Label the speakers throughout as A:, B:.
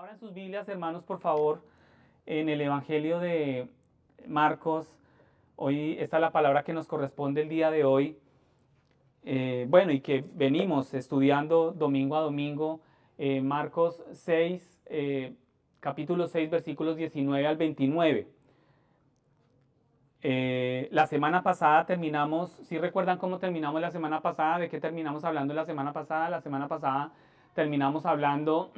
A: Abran sus Biblias, hermanos, por favor, en el Evangelio de Marcos. Hoy esta es la palabra que nos corresponde el día de hoy. Bueno, y que venimos estudiando domingo a domingo. Marcos 6, capítulo 6, versículos 19 al 29. La semana pasada terminamos, ¿sí recuerdan cómo terminamos la semana pasada? ¿De qué terminamos hablando la semana pasada? La semana pasada terminamos hablando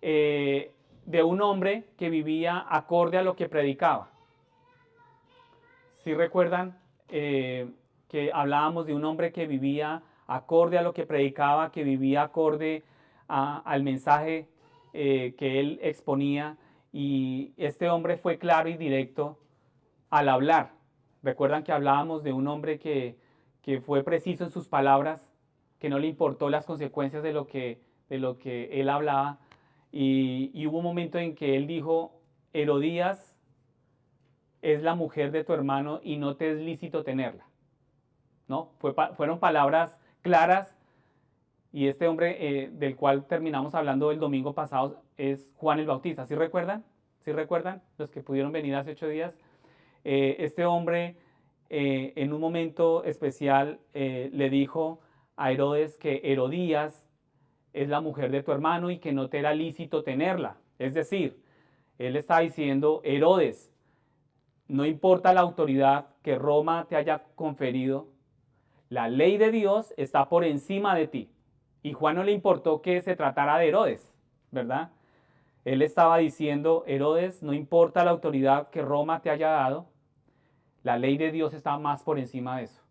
A: de un hombre que vivía acorde a lo que predicaba. ¿Sí recuerdan que hablábamos de un hombre que vivía acorde a lo que predicaba, que vivía acorde al mensaje que él exponía? Y este hombre fue claro y directo al hablar. Recuerdan que hablábamos de un hombre que fue preciso en sus palabras, que no le importó las consecuencias de lo que él hablaba. Y hubo un momento en que él dijo: Herodías es la mujer de tu hermano y no te es lícito tenerla. ¿No? Fueron palabras claras. Y este hombre del cual terminamos hablando el domingo pasado es Juan el Bautista. ¿Sí recuerdan? ¿Sí recuerdan? Los que pudieron venir hace 8 días. Este hombre en un momento especial le dijo a Herodes que Herodías es la mujer de tu hermano y que no te era lícito tenerla. Es decir, él está diciendo: Herodes, no importa la autoridad que Roma te haya conferido, la ley de Dios está por encima de ti. Y Juan no le importó que se tratara de Herodes, ¿verdad? Él estaba diciendo: Herodes, no importa la autoridad que Roma te haya dado, la ley de Dios está más por encima de eso.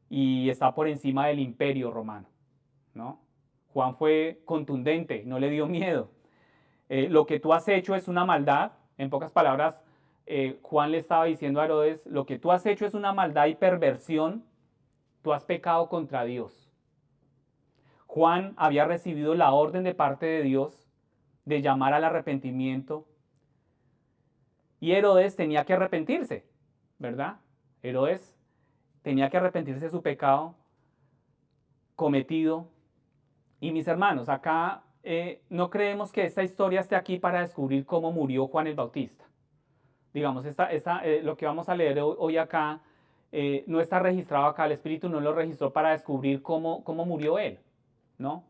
A: Y está por encima del imperio romano, ¿no? Juan fue contundente, no le dio miedo. Lo que tú has hecho es una maldad. En pocas palabras, Juan le estaba diciendo a Herodes: lo que tú has hecho es una maldad y perversión. Tú has pecado contra Dios. Juan había recibido la orden de parte de Dios de llamar al arrepentimiento. Y Herodes tenía que arrepentirse, ¿verdad? Herodes tenía que arrepentirse de su pecado cometido. Y mis hermanos, acá no creemos que esta historia esté aquí para descubrir cómo murió Juan el Bautista. Digamos, lo que vamos a leer hoy acá no está registrado acá, el Espíritu no lo registró para descubrir cómo murió él, ¿no?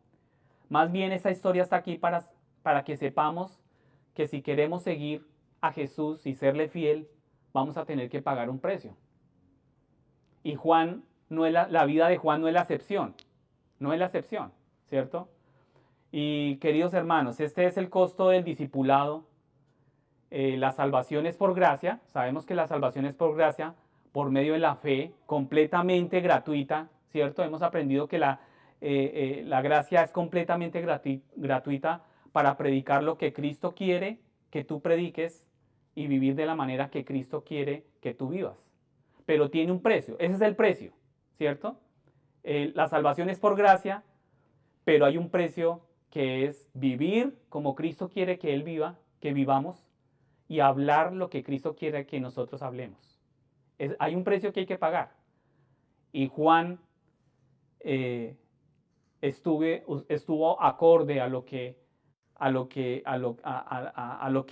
A: Más bien esta historia está aquí para que sepamos que si queremos seguir a Jesús y serle fiel, vamos a tener que pagar un precio. Y Juan, no es la vida de Juan no es la excepción, no es la excepción, ¿cierto? Y queridos hermanos, este es el costo del discipulado. La salvación es por gracia. Sabemos que la salvación es por gracia, por medio de la fe, completamente gratuita, ¿cierto? Hemos aprendido que la gracia es completamente gratuita para predicar lo que Cristo quiere que tú prediques y vivir de la manera que Cristo quiere que tú vivas. Pero tiene un precio, ese es el precio, ¿cierto? La salvación es por gracia, pero hay un precio que es vivir como Cristo quiere que Él viva, que vivamos, y hablar lo que Cristo quiere que nosotros hablemos. Hay un precio que hay que pagar. Y Juan estuvo acorde a lo que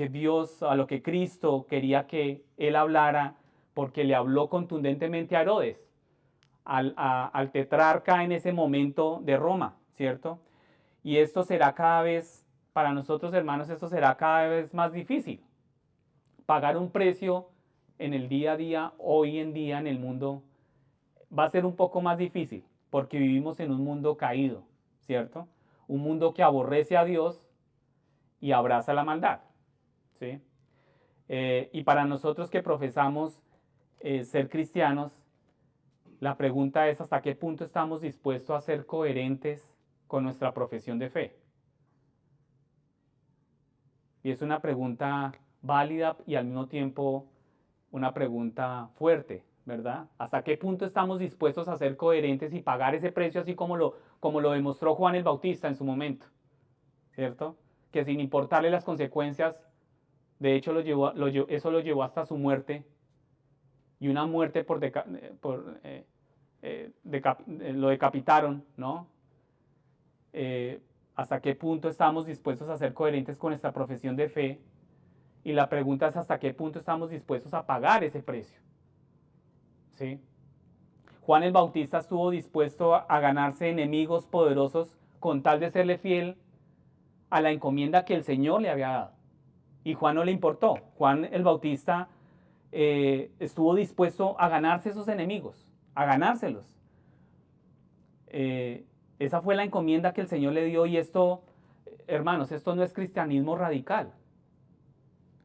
A: Dios, a lo que Cristo quería que él hablara, porque le habló contundentemente a Herodes, al tetrarca en ese momento de Roma, ¿cierto? Y esto será cada vez, para nosotros hermanos, esto será cada vez más difícil. Pagar un precio en el día a día, hoy en día en el mundo, va a ser un poco más difícil, porque vivimos en un mundo caído, ¿cierto? Un mundo que aborrece a Dios y abraza la maldad, ¿sí? Y para nosotros que profesamos ser cristianos, la pregunta es: ¿hasta qué punto estamos dispuestos a ser coherentes con nuestra profesión de fe? Y es una pregunta válida y al mismo tiempo una pregunta fuerte, ¿verdad? ¿Hasta qué punto estamos dispuestos a ser coherentes y pagar ese precio así como lo demostró Juan el Bautista en su momento? ¿Cierto? Que sin importarle las consecuencias, de hecho eso lo llevó hasta su muerte, y una muerte lo decapitaron, ¿no? ¿Hasta qué punto estamos dispuestos a ser coherentes con nuestra profesión de fe? Y la pregunta es hasta qué punto estamos dispuestos a pagar ese precio. ¿Sí? Juan el Bautista estuvo dispuesto a ganarse enemigos poderosos con tal de serle fiel a la encomienda que el Señor le había dado. Y Juan no le importó. Juan el Bautista estuvo dispuesto a ganarse esos enemigos, a ganárselos. Esa fue la encomienda que el Señor le dio y esto, hermanos, esto no es cristianismo radical.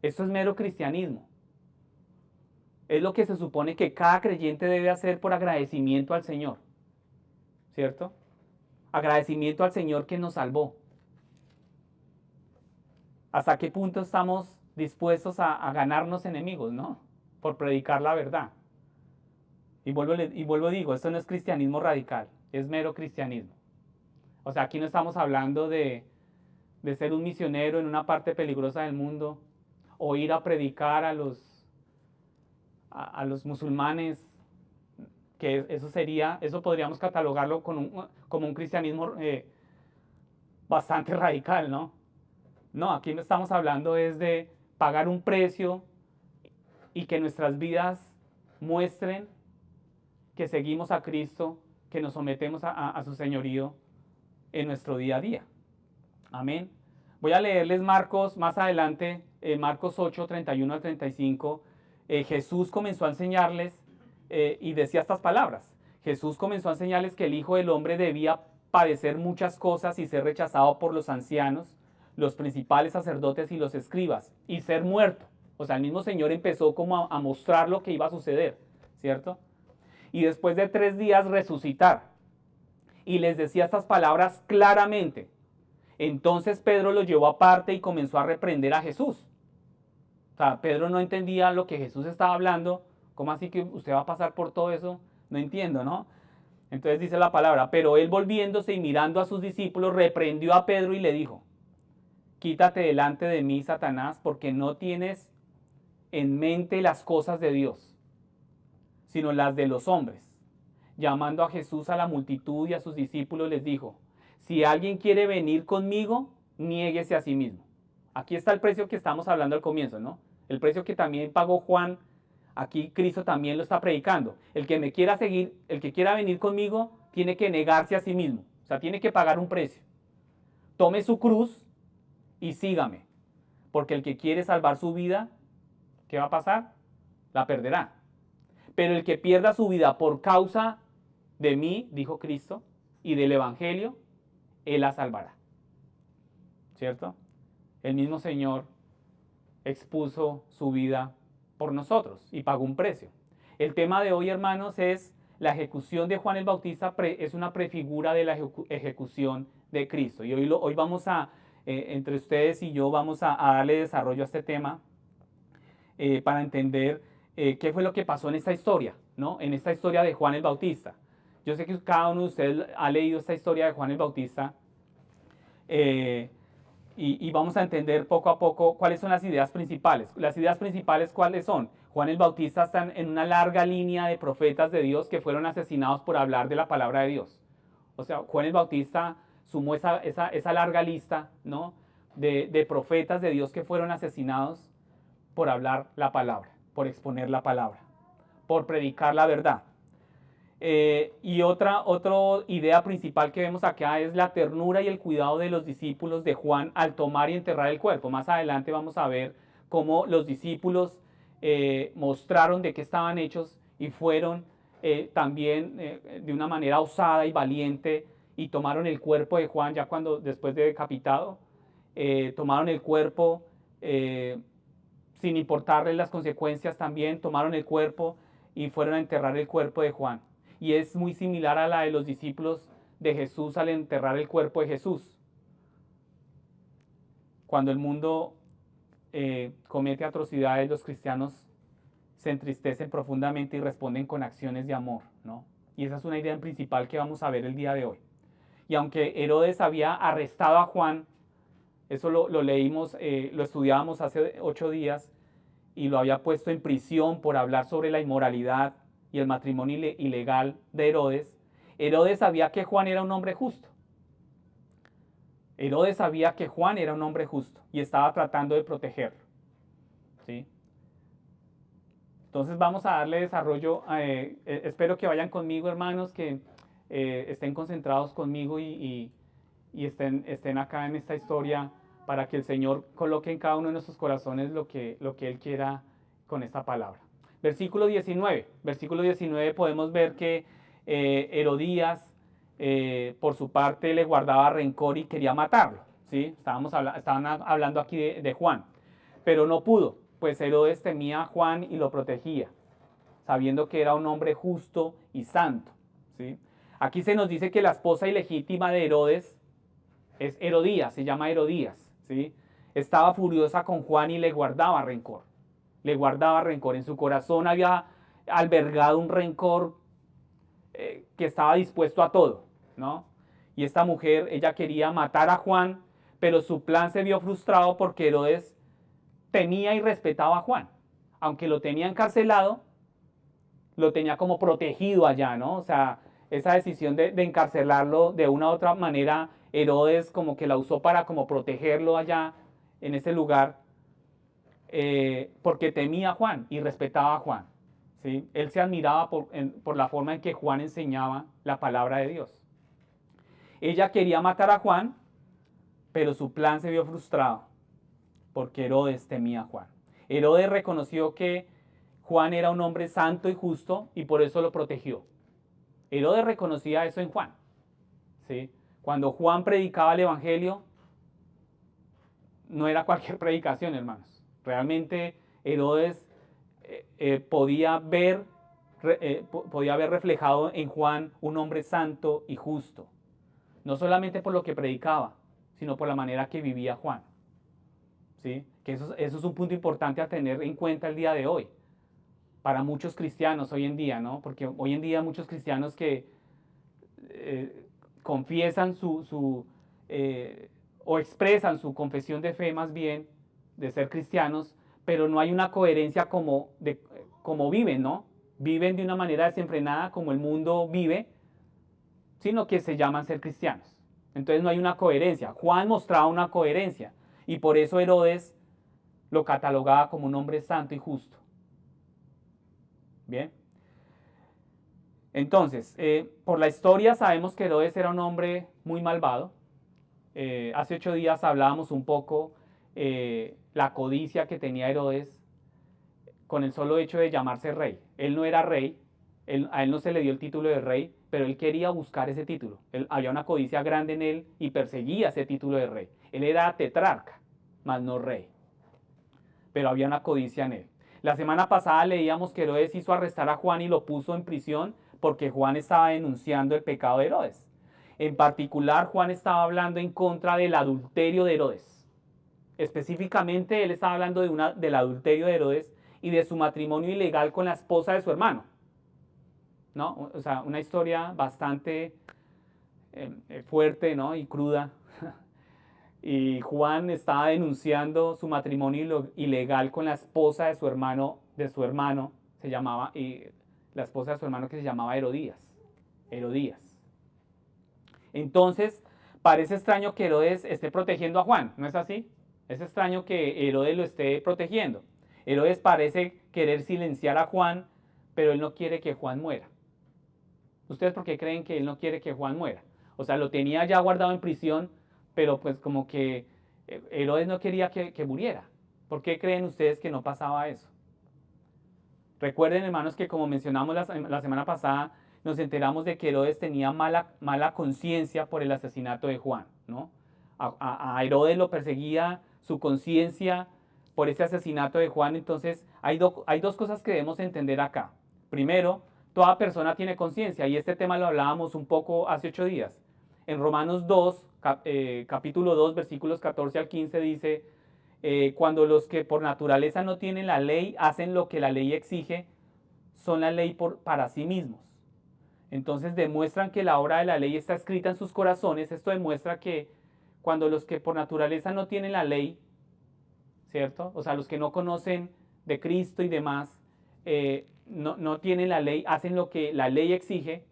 A: Esto es mero cristianismo. Es lo que se supone que cada creyente debe hacer por agradecimiento al Señor. ¿Cierto? Agradecimiento al Señor que nos salvó. ¿Hasta qué punto estamos dispuestos a ganarnos enemigos, no? Por predicar la verdad. Y vuelvo y digo, esto no es cristianismo radical, es mero cristianismo. O sea, aquí no estamos hablando de ser un misionero en una parte peligrosa del mundo o ir a predicar a los musulmanes, que eso podríamos catalogarlo como un cristianismo bastante radical, ¿no? No, aquí no estamos hablando es de pagar un precio y que nuestras vidas muestren que seguimos a Cristo, que nos sometemos a su señorío en nuestro día a día. Amén. Voy a leerles Marcos más adelante, Marcos 8, 31 al 35. Jesús comenzó a enseñarles y decía estas palabras. Jesús comenzó a enseñarles que el Hijo del Hombre debía padecer muchas cosas y ser rechazado por los ancianos, los principales sacerdotes y los escribas, y ser muerto. O sea, el mismo Señor empezó como a mostrar lo que iba a suceder, ¿cierto? Y después de 3 días resucitar. Y les decía estas palabras claramente. Entonces Pedro lo llevó aparte y comenzó a reprender a Jesús. O sea, Pedro no entendía lo que Jesús estaba hablando. ¿Cómo así que usted va a pasar por todo eso? No entiendo, ¿no? Entonces dice la palabra, pero él volviéndose y mirando a sus discípulos, reprendió a Pedro y le dijo, quítate delante de mí, Satanás, porque no tienes en mente las cosas de Dios, sino las de los hombres. Llamando a Jesús a la multitud y a sus discípulos les dijo, si alguien quiere venir conmigo, niéguese a sí mismo. Aquí está el precio que estamos hablando al comienzo, ¿no? El precio que también pagó Juan, aquí Cristo también lo está predicando. El que me quiera seguir, el que quiera venir conmigo, tiene que negarse a sí mismo. O sea, tiene que pagar un precio. Tome su cruz y sígame. Porque el que quiere salvar su vida, ¿qué va a pasar? La perderá. Pero el que pierda su vida por causa de mí, dijo Cristo, y del Evangelio, Él la salvará. ¿Cierto? El mismo Señor expuso su vida por nosotros y pagó un precio. El tema de hoy, hermanos, es la ejecución de Juan el Bautista, es una prefigura de la ejecución de Cristo. Y hoy vamos entre ustedes y yo, vamos a darle desarrollo a este tema para entender qué fue lo que pasó en esta historia, ¿no? En esta historia de Juan el Bautista. Yo sé que cada uno de ustedes ha leído esta historia de Juan el Bautista y vamos a entender poco a poco cuáles son las ideas principales. Las ideas principales, ¿cuáles son? Juan el Bautista está en una larga línea de profetas de Dios que fueron asesinados por hablar de la palabra de Dios. O sea, Juan el Bautista sumó esa larga lista, ¿no? de profetas de Dios que fueron asesinados por hablar la palabra, por exponer la palabra, por predicar la verdad. Y otra idea principal que vemos acá es la ternura y el cuidado de los discípulos de Juan al tomar y enterrar el cuerpo. Más adelante vamos a ver cómo los discípulos mostraron de qué estaban hechos y fueron también de una manera osada y valiente y tomaron el cuerpo de Juan ya cuando después de decapitado, tomaron el cuerpo sin importarles las consecuencias también, tomaron el cuerpo y fueron a enterrar el cuerpo de Juan. Y es muy similar a la de los discípulos de Jesús al enterrar el cuerpo de Jesús. Cuando el mundo comete atrocidades, los cristianos se entristecen profundamente y responden con acciones de amor, ¿no? Y esa es una idea principal que vamos a ver el día de hoy. Y aunque Herodes había arrestado a Juan, eso lo leímos, lo estudiábamos hace 8 días, y lo había puesto en prisión por hablar sobre la inmoralidad y el matrimonio ilegal de Herodes. Herodes sabía que Juan era un hombre justo. Herodes sabía que Juan era un hombre justo y estaba tratando de protegerlo. ¿Sí? Entonces vamos a darle desarrollo. Espero que vayan conmigo, hermanos, que estén concentrados conmigo y estén acá en esta historia para que el Señor coloque en cada uno de nuestros corazones lo que Él quiera con esta palabra. Versículo 19. Versículo 19 podemos ver que Herodías, por su parte, le guardaba rencor y quería matarlo. ¿Sí? Estaban hablando aquí de Juan, pero no pudo, pues Herodes temía a Juan y lo protegía, sabiendo que era un hombre justo y santo. ¿Sí? Aquí se nos dice que la esposa ilegítima de Herodes es Herodías, se llama Herodías. ¿Sí? Estaba furiosa con Juan y le guardaba rencor. Le guardaba rencor. En su corazón había albergado un rencor que estaba dispuesto a todo, ¿no? Y esta mujer, ella quería matar a Juan, pero su plan se vio frustrado porque Herodes temía y respetaba a Juan. Aunque lo tenía encarcelado, lo tenía como protegido allá, ¿no? O sea, esa decisión de encarcelarlo de una u otra manera, Herodes como que la usó para como protegerlo allá en ese lugar, porque temía a Juan y respetaba a Juan. ¿Sí? Él se admiraba por la forma en que Juan enseñaba la palabra de Dios. Ella quería matar a Juan, pero su plan se vio frustrado porque Herodes temía a Juan. Herodes reconoció que Juan era un hombre santo y justo y por eso lo protegió. Herodes reconocía eso en Juan. ¿Sí? Cuando Juan predicaba el Evangelio, no era cualquier predicación, hermanos. Realmente Herodes podía ver reflejado en Juan un hombre santo y justo. No solamente por lo que predicaba, sino por la manera que vivía Juan. ¿Sí? Que eso es un punto importante a tener en cuenta el día de hoy. Para muchos cristianos hoy en día, ¿no? Porque hoy en día muchos cristianos que confiesan o expresan su confesión de fe más bien, de ser cristianos, pero no hay una coherencia como viven, ¿no? Viven de una manera desenfrenada como el mundo vive, sino que se llaman ser cristianos. Entonces no hay una coherencia. Juan mostraba una coherencia y por eso Herodes lo catalogaba como un hombre santo y justo. Bien. Entonces, por la historia sabemos que Herodes era un hombre muy malvado. Hace 8 días hablábamos un poco la codicia que tenía Herodes con el solo hecho de llamarse rey. Él no era rey, a él no se le dio el título de rey, pero él quería buscar ese título. Había una codicia grande en él y perseguía ese título de rey. Él era tetrarca, más no rey. Pero había una codicia en él. La semana pasada leíamos que Herodes hizo arrestar a Juan y lo puso en prisión porque Juan estaba denunciando el pecado de Herodes. En particular, Juan estaba hablando en contra del adulterio de Herodes. Específicamente, él estaba hablando del adulterio de Herodes y de su matrimonio ilegal con la esposa de su hermano. ¿No? O sea, una historia bastante fuerte, ¿no? Y cruda. Y Juan estaba denunciando su matrimonio ilegal con la esposa de su hermano, se llamaba, la esposa de su hermano que se llamaba Herodías. Entonces, parece extraño que Herodes esté protegiendo a Juan, ¿no es así? Es extraño que Herodes lo esté protegiendo. Herodes parece querer silenciar a Juan, pero él no quiere que Juan muera. ¿Ustedes por qué creen que él no quiere que Juan muera? O sea, lo tenía ya guardado en prisión, pero pues como que Herodes no quería que muriera. ¿Por qué creen ustedes que no pasaba eso? Recuerden, hermanos, que como mencionamos la semana pasada, nos enteramos de que Herodes tenía mala conciencia por el asesinato de Juan, ¿no? A Herodes lo perseguía su conciencia por ese asesinato de Juan. Entonces, hay dos cosas que debemos entender acá. Primero, toda persona tiene conciencia y este tema lo hablábamos un poco hace 8 días. En Romanos 2, capítulo 2, versículos 14 al 15 dice, cuando los que por naturaleza no tienen la ley hacen lo que la ley exige, son la ley para sí mismos. Entonces demuestran que la obra de la ley está escrita en sus corazones. Esto demuestra que cuando los que por naturaleza no tienen la ley, ¿cierto? O sea, los que no conocen de Cristo y demás, no tienen la ley, hacen lo que la ley exige.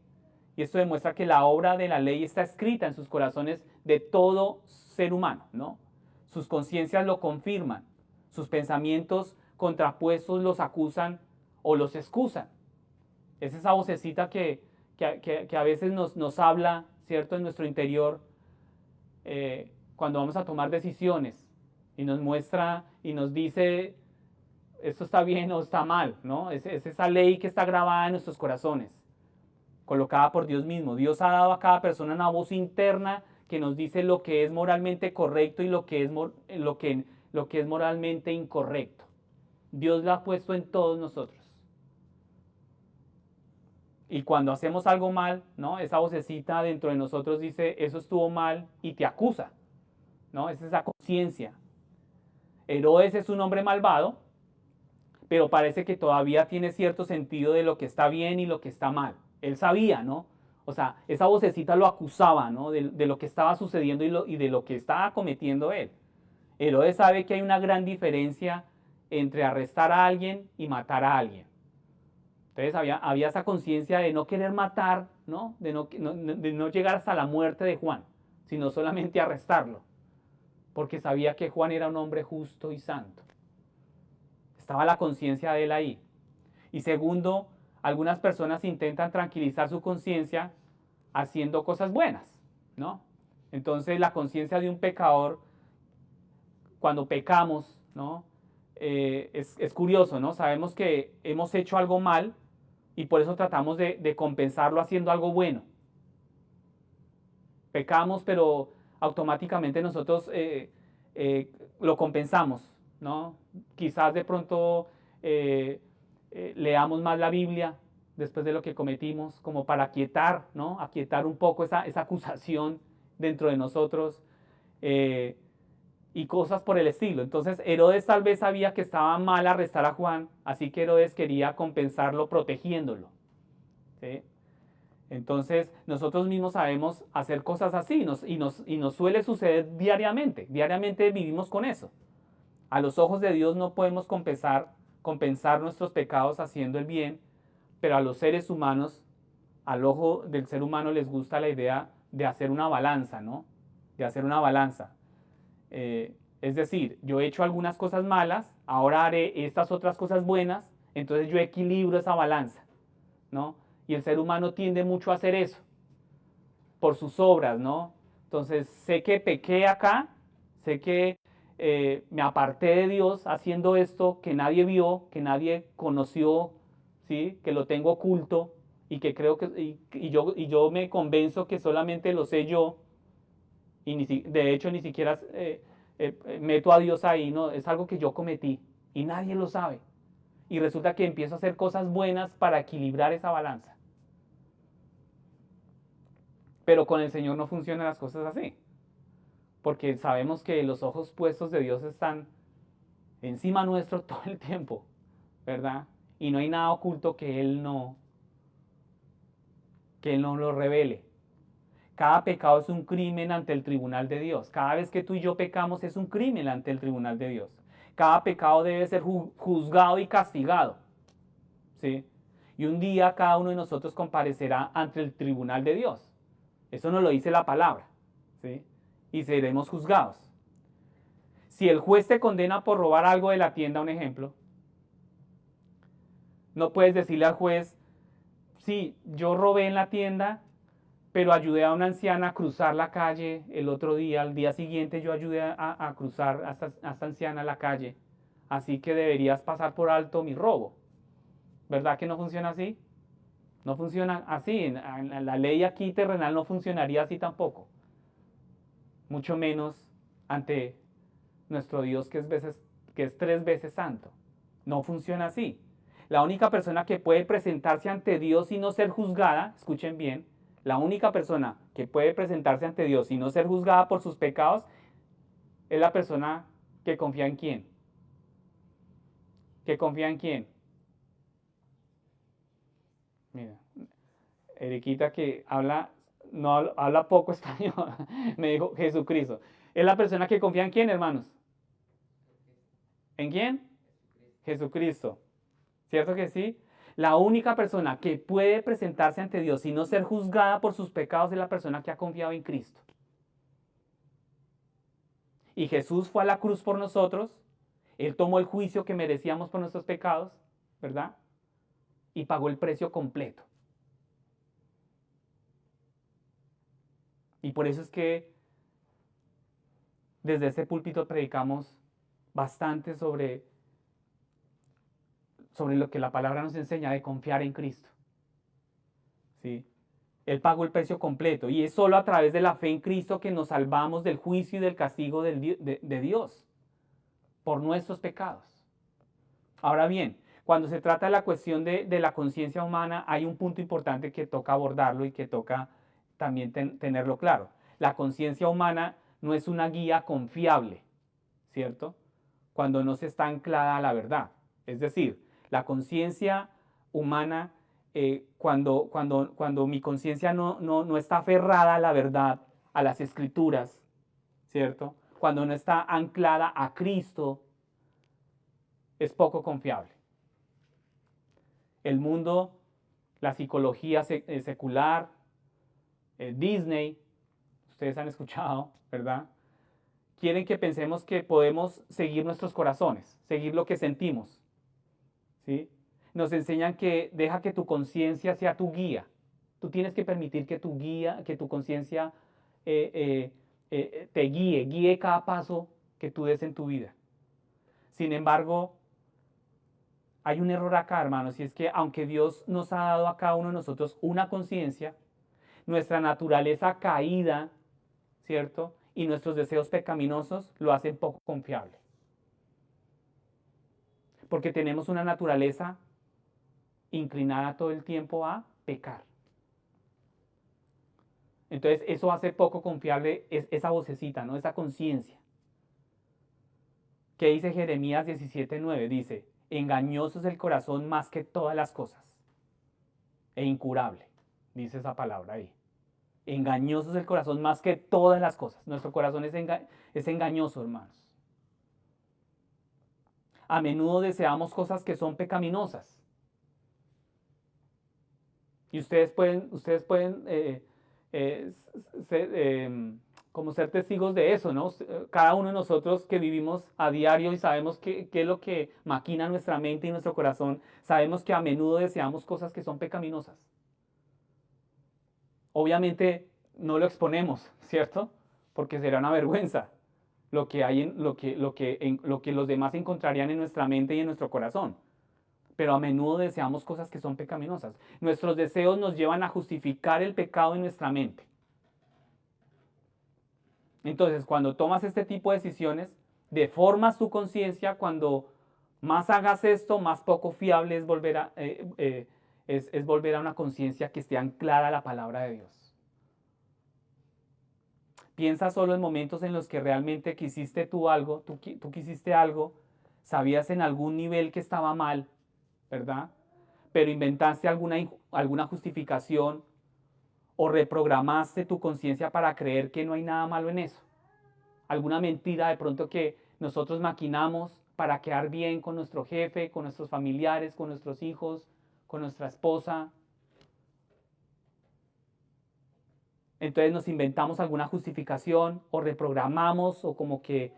A: y esto demuestra que la obra de la ley está escrita en sus corazones de todo ser humano, ¿no? Sus conciencias lo confirman, sus pensamientos contrapuestos los acusan o los excusan. Es esa vocecita que a veces nos habla, ¿cierto?, en nuestro interior cuando vamos a tomar decisiones y nos muestra y nos dice esto está bien o está mal, ¿no? Es esa ley que está grabada en nuestros corazones, colocada por Dios mismo. Dios ha dado a cada persona una voz interna que nos dice lo que es moralmente correcto y lo que es moralmente incorrecto. Dios la ha puesto en todos nosotros. Y cuando hacemos algo mal, ¿no? Esa vocecita dentro de nosotros dice, eso estuvo mal y te acusa, ¿no? Es esa conciencia. Herodes es un hombre malvado, pero parece que todavía tiene cierto sentido de lo que está bien y lo que está mal. Él sabía, ¿no? O sea, esa vocecita lo acusaba, ¿no? De lo que estaba sucediendo y de lo que estaba cometiendo él. Herodes sabe que hay una gran diferencia entre arrestar a alguien y matar a alguien. Entonces había esa conciencia de no querer matar, ¿no? De no llegar hasta la muerte de Juan, sino solamente arrestarlo, porque sabía que Juan era un hombre justo y santo. Estaba la conciencia de él ahí. Y segundo, algunas personas intentan tranquilizar su conciencia haciendo cosas buenas, ¿no? Entonces la conciencia de un pecador, cuando pecamos, ¿no? Es curioso, ¿no? Sabemos que hemos hecho algo mal y por eso tratamos de compensarlo haciendo algo bueno. Pecamos, pero automáticamente nosotros lo compensamos, ¿no? Quizás de pronto leamos más la Biblia después de lo que cometimos, como para aquietar, ¿no? Aquietar un poco esa acusación dentro de nosotros y cosas por el estilo. Entonces Herodes tal vez sabía que estaba mal arrestar a Juan, así que Herodes quería compensarlo protegiéndolo, ¿sí? Entonces nosotros mismos sabemos hacer cosas así y nos suele suceder diariamente. Diariamente vivimos con eso. A los ojos de Dios no podemos compensar nuestros pecados haciendo el bien, pero a los seres humanos, al ojo del ser humano les gusta la idea de hacer una balanza, ¿no? De hacer una balanza. Es decir, yo he hecho algunas cosas malas, ahora haré estas otras cosas buenas, entonces yo equilibro esa balanza, ¿no? Y el ser humano tiende mucho a hacer eso, por sus obras, ¿no? Entonces sé que pequé acá, sé que me aparté de Dios haciendo esto que nadie vio, que nadie conoció, ¿sí? Que lo tengo oculto y que creo que yo me convenzo que solamente lo sé yo y de hecho ni siquiera meto a Dios ahí, no, es algo que yo cometí y nadie lo sabe. Y resulta que empiezo a hacer cosas buenas para equilibrar esa balanza. Pero con el Señor no funcionan las cosas así. Porque sabemos que los ojos puestos de Dios están encima nuestro todo el tiempo, ¿verdad? Y no hay nada oculto que Él no lo revele. Cada pecado es un crimen ante el tribunal de Dios. Cada vez que tú y yo pecamos es un crimen ante el tribunal de Dios. Cada pecado debe ser juzgado y castigado, ¿sí? Y un día cada uno de nosotros comparecerá ante el tribunal de Dios. Eso nos lo dice la palabra, ¿sí? Y seremos juzgados. Si el juez te condena por robar algo de la tienda, un ejemplo, no puedes decirle al juez, sí, yo robé en la tienda, pero ayudé a una anciana a cruzar la calle el otro día, al día siguiente yo ayudé a cruzar a esta anciana la calle, así que deberías pasar por alto mi robo. ¿Verdad que no funciona así? No funciona así, en la ley aquí terrenal no funcionaría así tampoco, mucho menos ante nuestro Dios que es 3 veces santo. No funciona así. La única persona que puede presentarse ante Dios y no ser juzgada, escuchen bien, la única persona que puede presentarse ante Dios y no ser juzgada por sus pecados es la persona que confía en quién. ¿Que confía en quién? Mira, Eriquita que no habla poco español, me dijo Jesucristo. Es la persona que confía en quién, hermanos. ¿En quién? Jesucristo. ¿Cierto que sí? La única persona que puede presentarse ante Dios y no ser juzgada por sus pecados es la persona que ha confiado en Cristo. Y Jesús fue a la cruz por nosotros, Él tomó el juicio que merecíamos por nuestros pecados, ¿verdad? Y pagó el precio completo. Y por eso es que desde este púlpito predicamos bastante sobre lo que la palabra nos enseña de confiar en Cristo. ¿Sí? Él pagó el precio completo y es solo a través de la fe en Cristo que nos salvamos del juicio y del castigo de Dios por nuestros pecados. Ahora bien, cuando se trata de la cuestión de la conciencia humana, hay un punto importante que toca abordarlo y que toca también tenerlo claro. La conciencia humana no es una guía confiable, ¿cierto? Cuando no se está anclada a la verdad. Es decir, la conciencia humana, cuando mi conciencia no está aferrada a la verdad, a las escrituras, ¿cierto? Cuando no está anclada a Cristo, es poco confiable. El mundo, la psicología secular, Disney, ustedes han escuchado, ¿verdad? Quieren que pensemos que podemos seguir nuestros corazones, seguir lo que sentimos, ¿sí? Nos enseñan que deja que tu conciencia sea tu guía. Tú tienes que permitir que tu guía, que tu conciencia te guíe cada paso que tú des en tu vida. Sin embargo, hay un error acá, hermanos, y es que aunque Dios nos ha dado a cada uno de nosotros una conciencia, nuestra naturaleza caída, ¿cierto? Y nuestros deseos pecaminosos lo hacen poco confiable. Porque tenemos una naturaleza inclinada todo el tiempo a pecar. Entonces eso hace poco confiable esa vocecita, ¿no? Esa conciencia. ¿Qué dice Jeremías 17:9? Dice, engañoso es el corazón más que todas las cosas e incurable, dice esa palabra ahí. Engañoso es el corazón más que todas las cosas. Nuestro corazón es engañoso, hermanos. A menudo deseamos cosas que son pecaminosas. Y ustedes pueden como ser testigos de eso, ¿no? Cada uno de nosotros que vivimos a diario y sabemos qué es lo que maquina nuestra mente y nuestro corazón, sabemos que a menudo deseamos cosas que son pecaminosas. Obviamente no lo exponemos, ¿cierto? Porque será una vergüenza lo que hay lo que los demás encontrarían en nuestra mente y en nuestro corazón. Pero a menudo deseamos cosas que son pecaminosas. Nuestros deseos nos llevan a justificar el pecado en nuestra mente. Entonces, cuando tomas este tipo de decisiones, deformas tu conciencia. Cuando más hagas esto, más poco fiable es volver a una conciencia que esté anclada a la palabra de Dios. Piensa solo en momentos en los que realmente quisiste tú algo, tú quisiste algo, sabías en algún nivel que estaba mal, ¿verdad? Pero inventaste alguna justificación o reprogramaste tu conciencia para creer que no hay nada malo en eso. Alguna mentira de pronto que nosotros maquinamos para quedar bien con nuestro jefe, con nuestros familiares, con nuestros hijos, con nuestra esposa. Entonces nos inventamos alguna justificación o reprogramamos o como que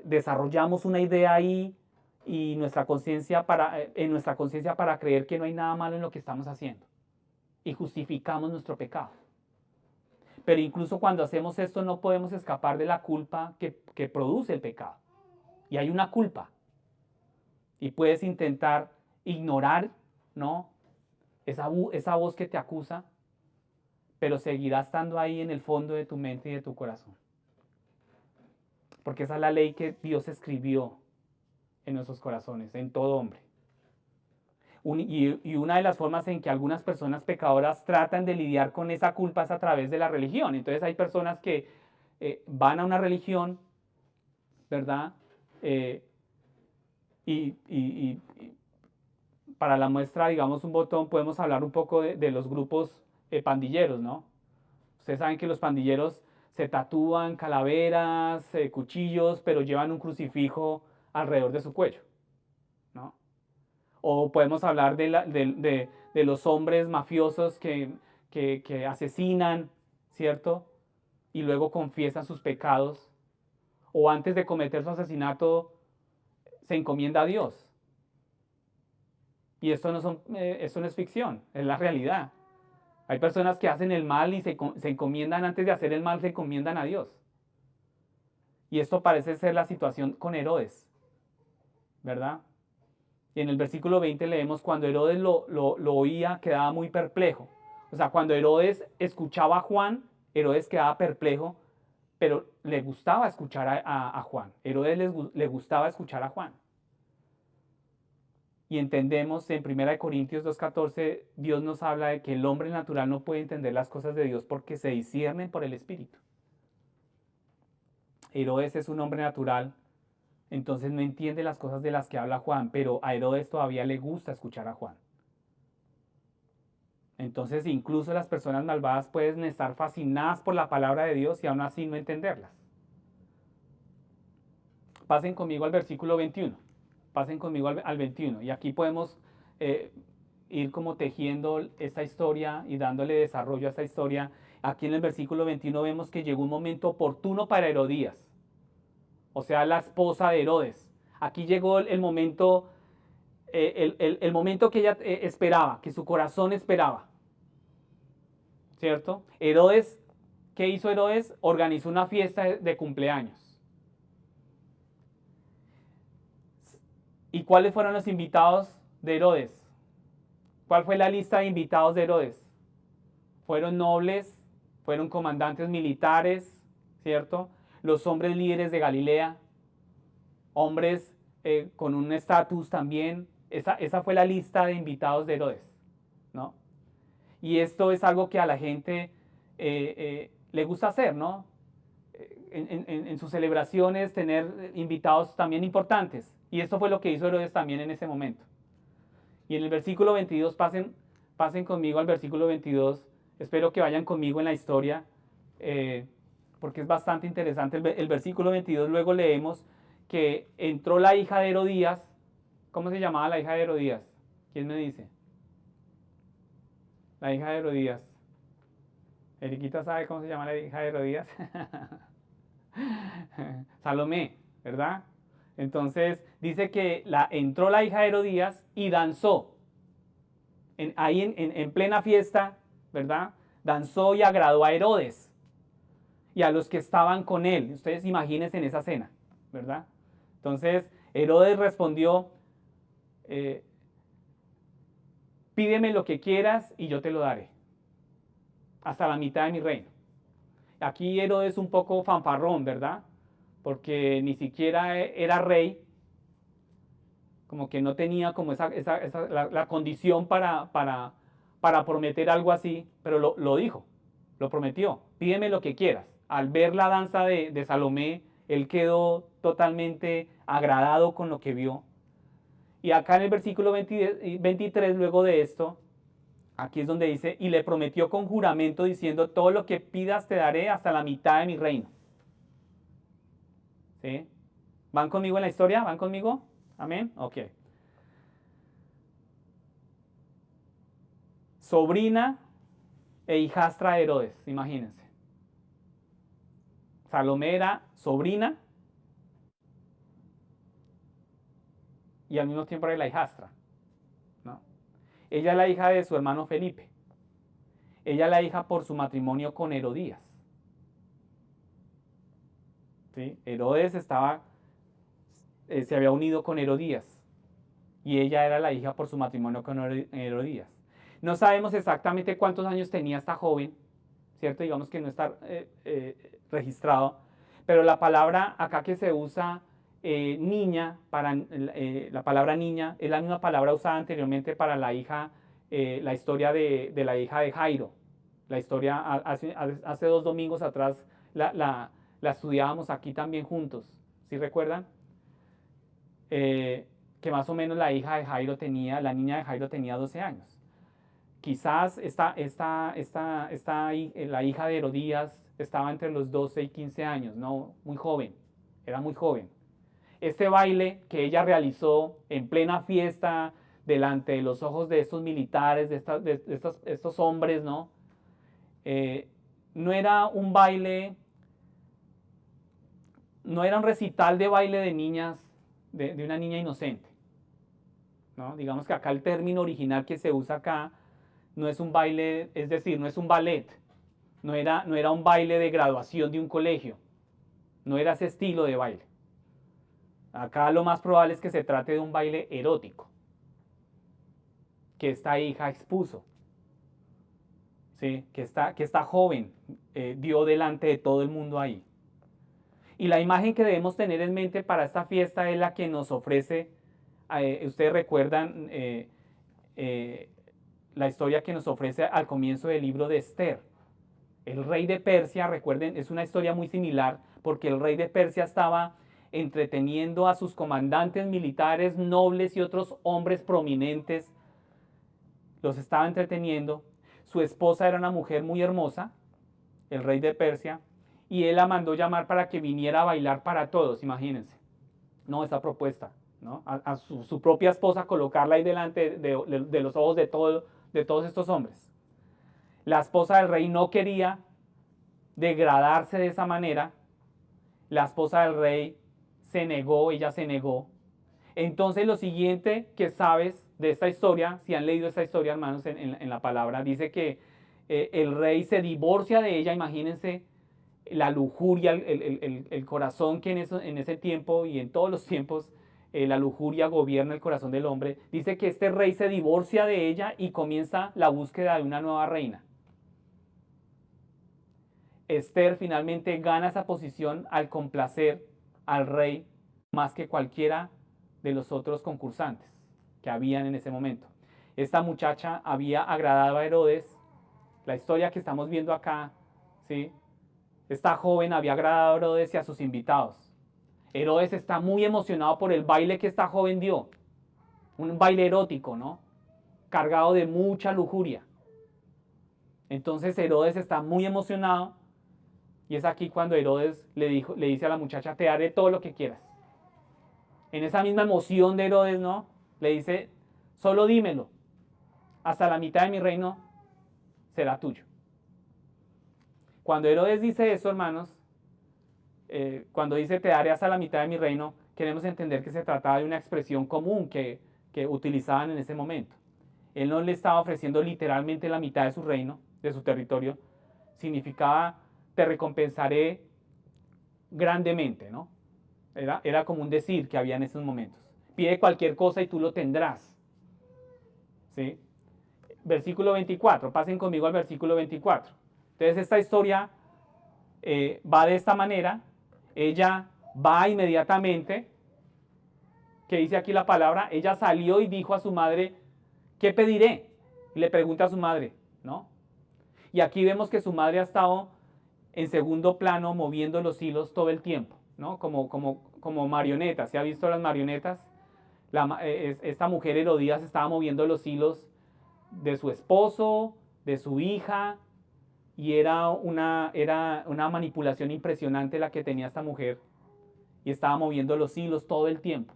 A: desarrollamos una idea ahí y en nuestra conciencia para creer que no hay nada malo en lo que estamos haciendo y justificamos nuestro pecado. Pero incluso cuando hacemos esto no podemos escapar de la culpa que produce el pecado. Y hay una culpa. Y puedes intentar ignorar, ¿no? Esa voz que te acusa, pero seguirá estando ahí en el fondo de tu mente y de tu corazón. Porque esa es la ley que Dios escribió en nuestros corazones, en todo hombre. Y una de las formas en que algunas personas pecadoras tratan de lidiar con esa culpa es a través de la religión. Entonces hay personas que van a una religión, ¿verdad? Y para la muestra, digamos, un botón, podemos hablar un poco de los grupos pandilleros, ¿no? Ustedes saben que los pandilleros se tatúan calaveras, cuchillos, pero llevan un crucifijo alrededor de su cuello, ¿no? O podemos hablar de los hombres mafiosos que asesinan, ¿cierto? Y luego confiesan sus pecados. O antes de cometer su asesinato se encomienda a Dios. Y esto no es ficción, es la realidad. Hay personas que hacen el mal y se encomiendan, antes de hacer el mal, se encomiendan a Dios. Y esto parece ser la situación con Herodes, ¿verdad? Y en el versículo 20 leemos, cuando Herodes lo oía, quedaba muy perplejo. O sea, cuando Herodes escuchaba a Juan, Herodes quedaba perplejo, pero le gustaba escuchar a Juan. Herodes le gustaba escuchar a Juan. Y entendemos en 1 Corintios 2:14, Dios nos habla de que el hombre natural no puede entender las cosas de Dios porque se disciernen por el Espíritu. Herodes es un hombre natural, entonces no entiende las cosas de las que habla Juan, pero a Herodes todavía le gusta escuchar a Juan. Entonces incluso las personas malvadas pueden estar fascinadas por la palabra de Dios y aún así no entenderlas. Pasen conmigo al versículo 21. Pasen conmigo al 21. Y aquí podemos ir como tejiendo esta historia y dándole desarrollo a esta historia. Aquí en el versículo 21 vemos que llegó un momento oportuno para Herodías, o sea, la esposa de Herodes. Aquí llegó el momento, el momento que ella esperaba, que su corazón esperaba, ¿cierto? Herodes, ¿qué hizo Herodes? Organizó una fiesta de cumpleaños. ¿Y cuáles fueron los invitados de Herodes? ¿Cuál fue la lista de invitados de Herodes? Fueron nobles, fueron comandantes militares, ¿cierto? Los hombres líderes de Galilea, hombres con un estatus también. Esa fue la lista de invitados de Herodes, ¿no? Y esto es algo que a la gente le gusta hacer, ¿no? En sus celebraciones tener invitados también importantes. Y esto fue lo que hizo Herodes también en ese momento. Y en el versículo 22, pasen conmigo al versículo 22. Espero que vayan conmigo en la historia, porque es bastante interesante. El versículo 22 luego leemos que entró la hija de Herodías. ¿Cómo se llamaba la hija de Herodías? ¿Quién me dice? La hija de Herodías. Eriquita sabe cómo se llama la hija de Herodías. Salomé, ¿verdad? Entonces dice que entró la hija de Herodías y danzó. Ahí en plena fiesta, ¿verdad? Danzó y agradó a Herodes y a los que estaban con él. Ustedes imagínense en esa cena, ¿verdad? Entonces Herodes respondió, pídeme lo que quieras y yo te lo daré, hasta la mitad de mi reino. Aquí Herodes un poco fanfarrón, ¿verdad? Porque ni siquiera era rey, como que no tenía como la condición para prometer algo así, pero lo dijo, lo prometió, pídeme lo que quieras. Al ver la danza de Salomé, él quedó totalmente agradado con lo que vio. Y acá en el versículo 23, luego de esto, aquí es donde dice, y le prometió con juramento diciendo, todo lo que pidas te daré hasta la mitad de mi reino. ¿Sí? ¿Van conmigo en la historia? ¿Van conmigo? Amén. Ok. Sobrina e hijastra de Herodes, imagínense. Salomé era sobrina y al mismo tiempo era la hijastra, ¿no? Ella es la hija de su hermano Felipe. Ella es la hija por su matrimonio con Herodías. ¿Sí? Herodes se había unido con Herodías y ella era la hija por su matrimonio con Herodías. No sabemos exactamente cuántos años tenía esta joven, ¿cierto? Digamos que no está registrado, pero la palabra acá que se usa niña, la palabra niña, es la misma palabra usada anteriormente para la hija, la historia de la hija de Jairo. La historia hace 2 domingos atrás la estudiábamos aquí también juntos, ¿sí recuerdan? Que más o menos la niña de Jairo tenía 12 años. Quizás la hija de Herodías estaba entre los 12 y 15 años, no, muy joven, era muy joven. Este baile que ella realizó en plena fiesta delante de los ojos de estos militares, estos hombres, ¿no? No era un baile, no era un recital de baile de niñas, de una niña inocente, ¿no? Digamos que acá el término original que se usa acá no es un baile, es decir, no es un ballet, no era un baile de graduación de un colegio, no era ese estilo de baile. Acá lo más probable es que se trate de un baile erótico que esta hija expuso, ¿sí? que esta joven dio delante de todo el mundo ahí. Y la imagen que debemos tener en mente para esta fiesta es la que nos ofrece, ustedes recuerdan la historia que nos ofrece al comienzo del libro de Esther. El rey de Persia, recuerden, es una historia muy similar porque el rey de Persia estaba entreteniendo a sus comandantes militares, nobles y otros hombres prominentes. Los estaba entreteniendo. Su esposa era una mujer muy hermosa, el rey de Persia, y él la mandó llamar para que viniera a bailar para todos, imagínense. No, esa propuesta, ¿no? A su propia esposa colocarla ahí delante de los ojos de todos estos hombres. La esposa del rey no quería degradarse de esa manera. La esposa del rey se negó, ella se negó. Entonces lo siguiente que sabes de esta historia, si han leído esta historia, hermanos, en la palabra, dice que el rey se divorcia de ella, imagínense la lujuria, el corazón que en ese tiempo y en todos los tiempos la lujuria gobierna el corazón del hombre. Dice que este rey se divorcia de ella y comienza la búsqueda de una nueva reina. Esther finalmente gana esa posición al complacer al rey más que cualquiera de los otros concursantes que habían en ese momento. Esta muchacha había agradado a Herodes. La historia que estamos viendo acá, ¿sí? Esta joven había agradado a Herodes y a sus invitados. Herodes está muy emocionado por el baile que esta joven dio. Un baile erótico, ¿no? Cargado de mucha lujuria. Entonces Herodes está muy emocionado y es aquí cuando Herodes le dice a la muchacha, te haré todo lo que quieras. En esa misma emoción de Herodes, ¿no? Le dice, solo dímelo, hasta la mitad de mi reino será tuyo. Cuando Herodes dice eso, hermanos, cuando dice te daré hasta la mitad de mi reino, queremos entender que se trataba de una expresión común que utilizaban en ese momento. Él no le estaba ofreciendo literalmente la mitad de su reino, de su territorio, significaba te recompensaré grandemente, ¿no? Era como un decir que había en esos momentos. Pide cualquier cosa y tú lo tendrás. ¿Sí? Versículo 24, pasen conmigo al versículo 24. Entonces esta historia va de esta manera. Ella va inmediatamente, que dice aquí la palabra, ella salió y dijo a su madre, ¿qué pediré? Y le pregunta a su madre, ¿no? Y aquí vemos que su madre ha estado en segundo plano moviendo los hilos todo el tiempo, ¿no? Como marionetas. ¿Se ha visto las marionetas? Esta mujer Herodías estaba moviendo los hilos de su esposo, de su hija, y era una manipulación impresionante la que tenía esta mujer, y estaba moviendo los hilos todo el tiempo.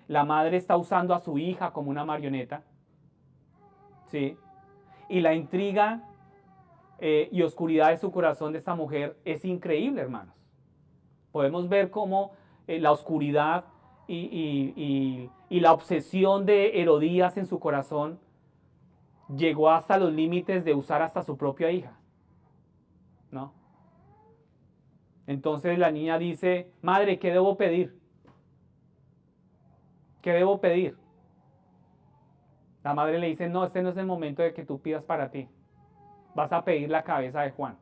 A: La madre está usando a su hija como una marioneta, ¿sí? Y la intriga y oscuridad de su corazón de esta mujer es increíble, hermanos. Podemos ver cómo la oscuridad y la obsesión de Herodías en su corazón llegó hasta los límites de usar hasta su propia hija, ¿no? Entonces la niña dice, madre, ¿qué debo pedir? ¿Qué debo pedir? La madre le dice, no, este no es el momento de que tú pidas para ti. Vas a pedir la cabeza de Juan.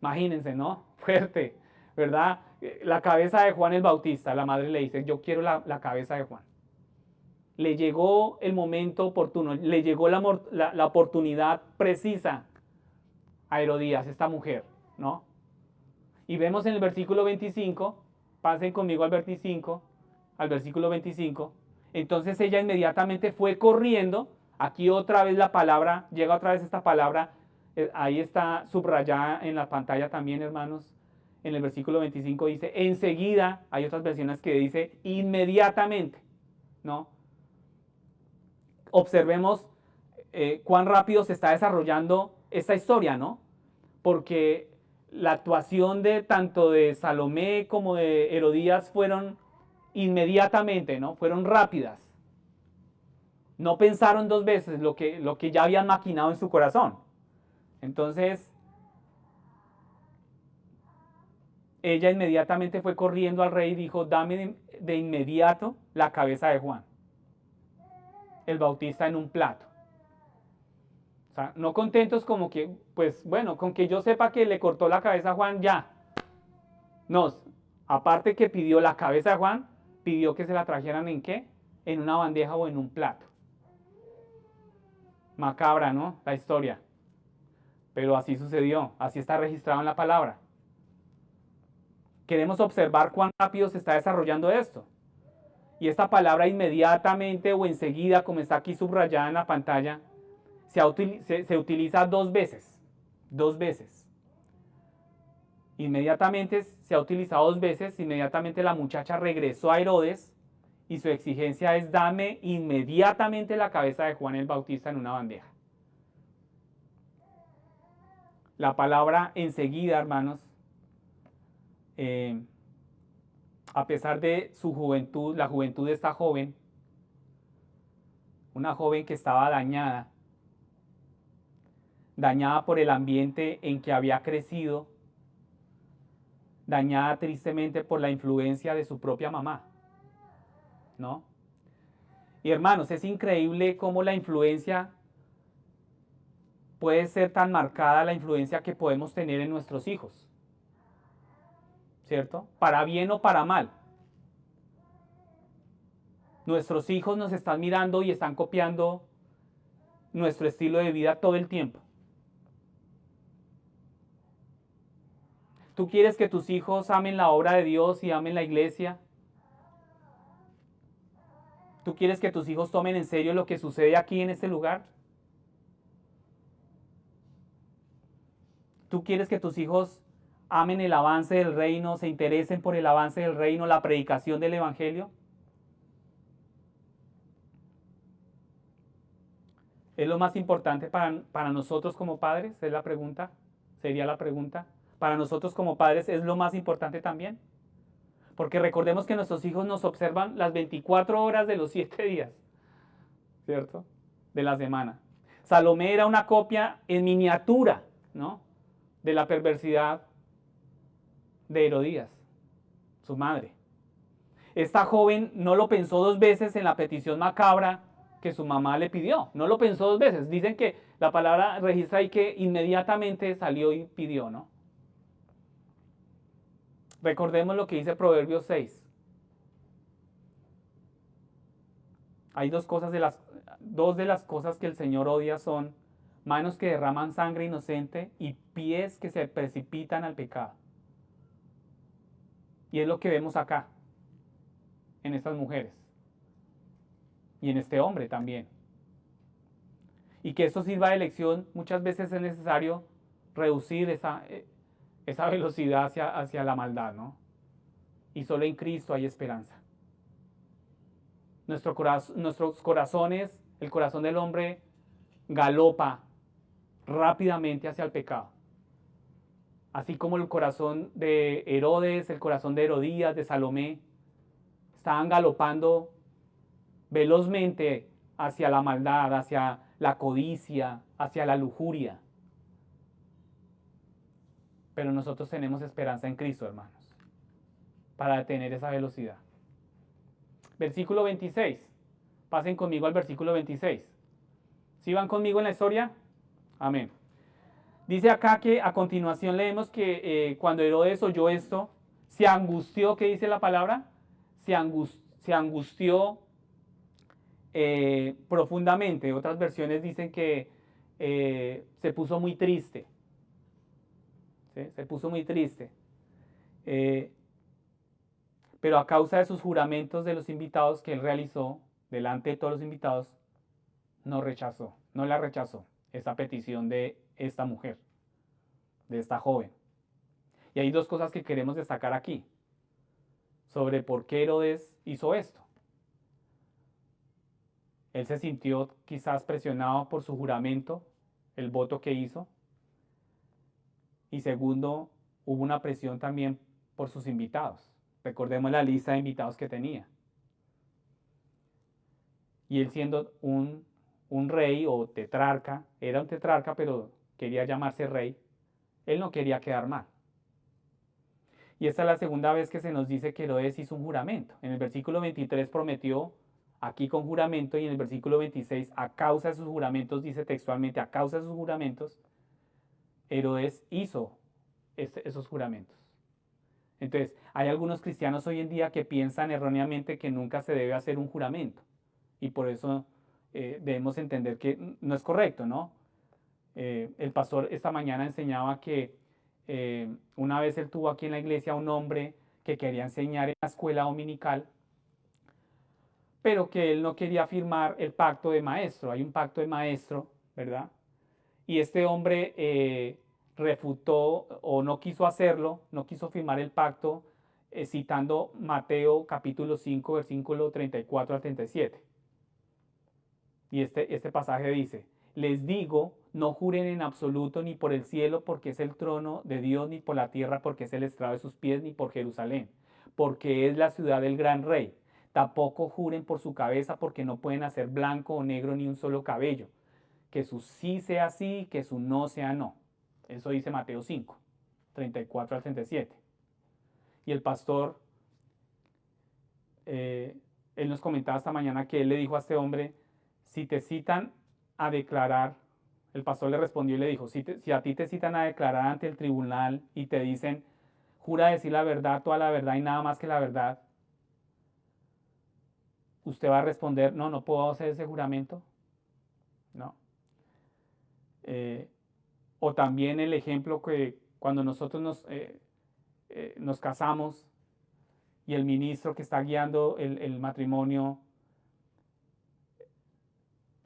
A: Imagínense, ¿no? Fuerte, ¿verdad? La cabeza de Juan el Bautista. La madre le dice, yo quiero la cabeza de Juan. Le llegó el momento oportuno, le llegó la oportunidad precisa a Herodías, esta mujer, ¿no? Y vemos en el versículo 25, pasen conmigo al versículo 25, entonces ella inmediatamente fue corriendo, aquí otra vez la palabra, llega otra vez esta palabra, ahí está subrayada en la pantalla también, hermanos, en el versículo 25 dice, enseguida, hay otras versiones que dice inmediatamente, ¿no? observemos cuán rápido se está desarrollando esta historia, ¿no? Porque la actuación de tanto de Salomé como de Herodías fueron inmediatamente, ¿no? Fueron rápidas. No pensaron dos veces lo que ya habían maquinado en su corazón. Entonces, ella inmediatamente fue corriendo al rey y dijo, dame de inmediato la cabeza de Juan, el Bautista, en un plato. O sea, no contentos como que, pues bueno, con que yo sepa que le cortó la cabeza a Juan, ya. No, aparte que pidió la cabeza de Juan, pidió que se la trajeran ¿en qué? En una bandeja o en un plato. Macabra, ¿no? La historia. Pero así sucedió, así está registrado en la palabra. Queremos observar cuán rápido se está desarrollando esto. Y esta palabra inmediatamente o enseguida, como está aquí subrayada en la pantalla, se utiliza dos veces. Dos veces. Inmediatamente se ha utilizado dos veces. Inmediatamente la muchacha regresó a Herodes y su exigencia es dame inmediatamente la cabeza de Juan el Bautista en una bandeja. La palabra enseguida, hermanos, a pesar de su juventud, la juventud de esta joven, una joven que estaba dañada por el ambiente en que había crecido, dañada tristemente por la influencia de su propia mamá, ¿no? Y hermanos, es increíble cómo la influencia puede ser tan marcada, la influencia que podemos tener en nuestros hijos, ¿cierto? Para bien o para mal. Nuestros hijos nos están mirando y están copiando nuestro estilo de vida todo el tiempo. ¿Tú quieres que tus hijos amen la obra de Dios y amen la iglesia? ¿Tú quieres que tus hijos tomen en serio lo que sucede aquí en este lugar? ¿Tú quieres que tus hijos amen el avance del reino, se interesen por el avance del reino, la predicación del evangelio? ¿Es lo más importante para nosotros como padres? Es la pregunta. Sería la pregunta. ¿Para nosotros como padres es lo más importante también? Porque recordemos que nuestros hijos nos observan las 24 horas de los 7 días, ¿cierto? De la semana. Salomé era una copia en miniatura, ¿no? De la perversidad de Herodías, su madre. Esta joven no lo pensó dos veces en la petición macabra que su mamá le pidió. No lo pensó dos veces. Dicen que la palabra registra ahí que inmediatamente salió y pidió, ¿no? Recordemos lo que dice Proverbios 6. Hay dos de las cosas que el Señor odia son manos que derraman sangre inocente y pies que se precipitan al pecado. Y es lo que vemos acá, en estas mujeres. Y en este hombre también. Y que esto sirva de lección, muchas veces es necesario reducir esa velocidad hacia la maldad, ¿no? Y solo en Cristo hay esperanza. Nuestros corazones, el corazón del hombre, galopa rápidamente hacia el pecado. Así como el corazón de Herodes, el corazón de Herodías, de Salomé, estaban galopando velozmente hacia la maldad, hacia la codicia, hacia la lujuria. Pero nosotros tenemos esperanza en Cristo, hermanos, para detener esa velocidad. Versículo 26. Pasen conmigo al versículo 26. ¿Sí van conmigo en la historia? Amén. Dice acá que a continuación leemos que cuando Herodes oyó esto, se angustió. ¿Qué dice la palabra? Se angustió profundamente. Otras versiones dicen que se puso muy triste. ¿Sí? Se puso muy triste. Pero a causa de sus juramentos de los invitados que él realizó delante de todos los invitados, no la rechazó esa petición de esta mujer, de esta joven. Y hay dos cosas que queremos destacar aquí sobre por qué Herodes hizo esto. Él se sintió quizás presionado por su juramento, el voto que hizo. Y segundo, hubo una presión también por sus invitados. Recordemos la lista de invitados que tenía. Y él siendo un rey o tetrarca, era un tetrarca, pero quería llamarse rey, él no quería quedar mal. Y esta es la segunda vez que se nos dice que Herodes hizo un juramento. En el versículo 23 prometió aquí con juramento y en el versículo 26 a causa de sus juramentos, dice textualmente, a causa de sus juramentos, Herodes hizo esos juramentos. Entonces, hay algunos cristianos hoy en día que piensan erróneamente que nunca se debe hacer un juramento y por eso debemos entender que no es correcto, ¿no? El pastor esta mañana enseñaba que una vez él tuvo aquí en la iglesia un hombre que quería enseñar en la escuela dominical, pero que él no quería firmar el pacto de maestro. Hay un pacto de maestro, ¿verdad? Y este hombre refutó o no quiso hacerlo, no quiso firmar el pacto, citando Mateo capítulo 5, versículo 34 al 37. Y este pasaje dice, les digo, no juren en absoluto ni por el cielo porque es el trono de Dios, ni por la tierra porque es el estrado de sus pies, ni por Jerusalén, porque es la ciudad del gran rey. Tampoco juren por su cabeza porque no pueden hacer blanco o negro ni un solo cabello. Que su sí sea sí, que su no sea no. Eso dice Mateo 5, 34 al 37. Y el pastor, él nos comentaba esta mañana que él le dijo a este hombre, si te citan a declarar, el pastor le respondió y le dijo, si a ti te citan a declarar ante el tribunal y te dicen, jura decir la verdad, toda la verdad y nada más que la verdad, usted va a responder, no, no puedo hacer ese juramento. No. O también el ejemplo que cuando nosotros nos casamos y el ministro que está guiando el matrimonio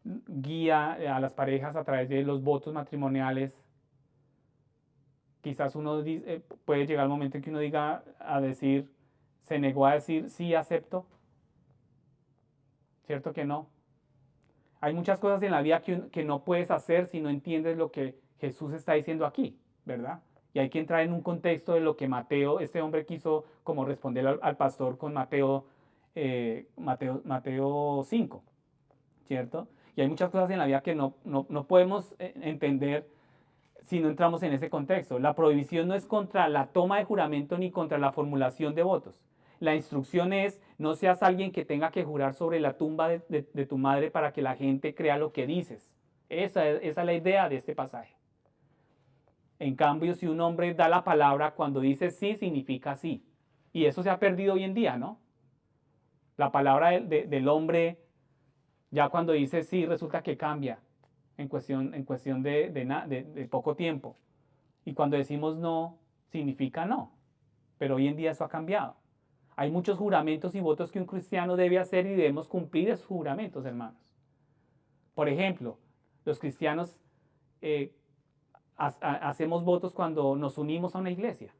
A: guía a las parejas a través de los votos matrimoniales, quizás uno puede llegar el momento en que uno diga a decir, se negó a decir sí acepto, ¿cierto que no? Hay muchas cosas en la vida que no puedes hacer si no entiendes lo que Jesús está diciendo aquí, ¿verdad? Y hay que entrar en un contexto de lo que Mateo, este hombre quiso como responder al pastor con Mateo 5, ¿cierto? Y hay muchas cosas en la vida que no podemos entender si no entramos en ese contexto. La prohibición no es contra la toma de juramento ni contra la formulación de votos. La instrucción es, no seas alguien que tenga que jurar sobre la tumba de tu madre para que la gente crea lo que dices. Esa es la idea de este pasaje. En cambio, si un hombre da la palabra, cuando dice sí, significa sí. Y eso se ha perdido hoy en día, ¿no? La palabra del hombre, ya cuando dice sí, resulta que cambia en cuestión de poco tiempo. Y cuando decimos no, significa no. Pero hoy en día eso ha cambiado. Hay muchos juramentos y votos que un cristiano debe hacer y debemos cumplir esos juramentos, hermanos. Por ejemplo, los cristianos hacemos votos cuando nos unimos a una iglesia,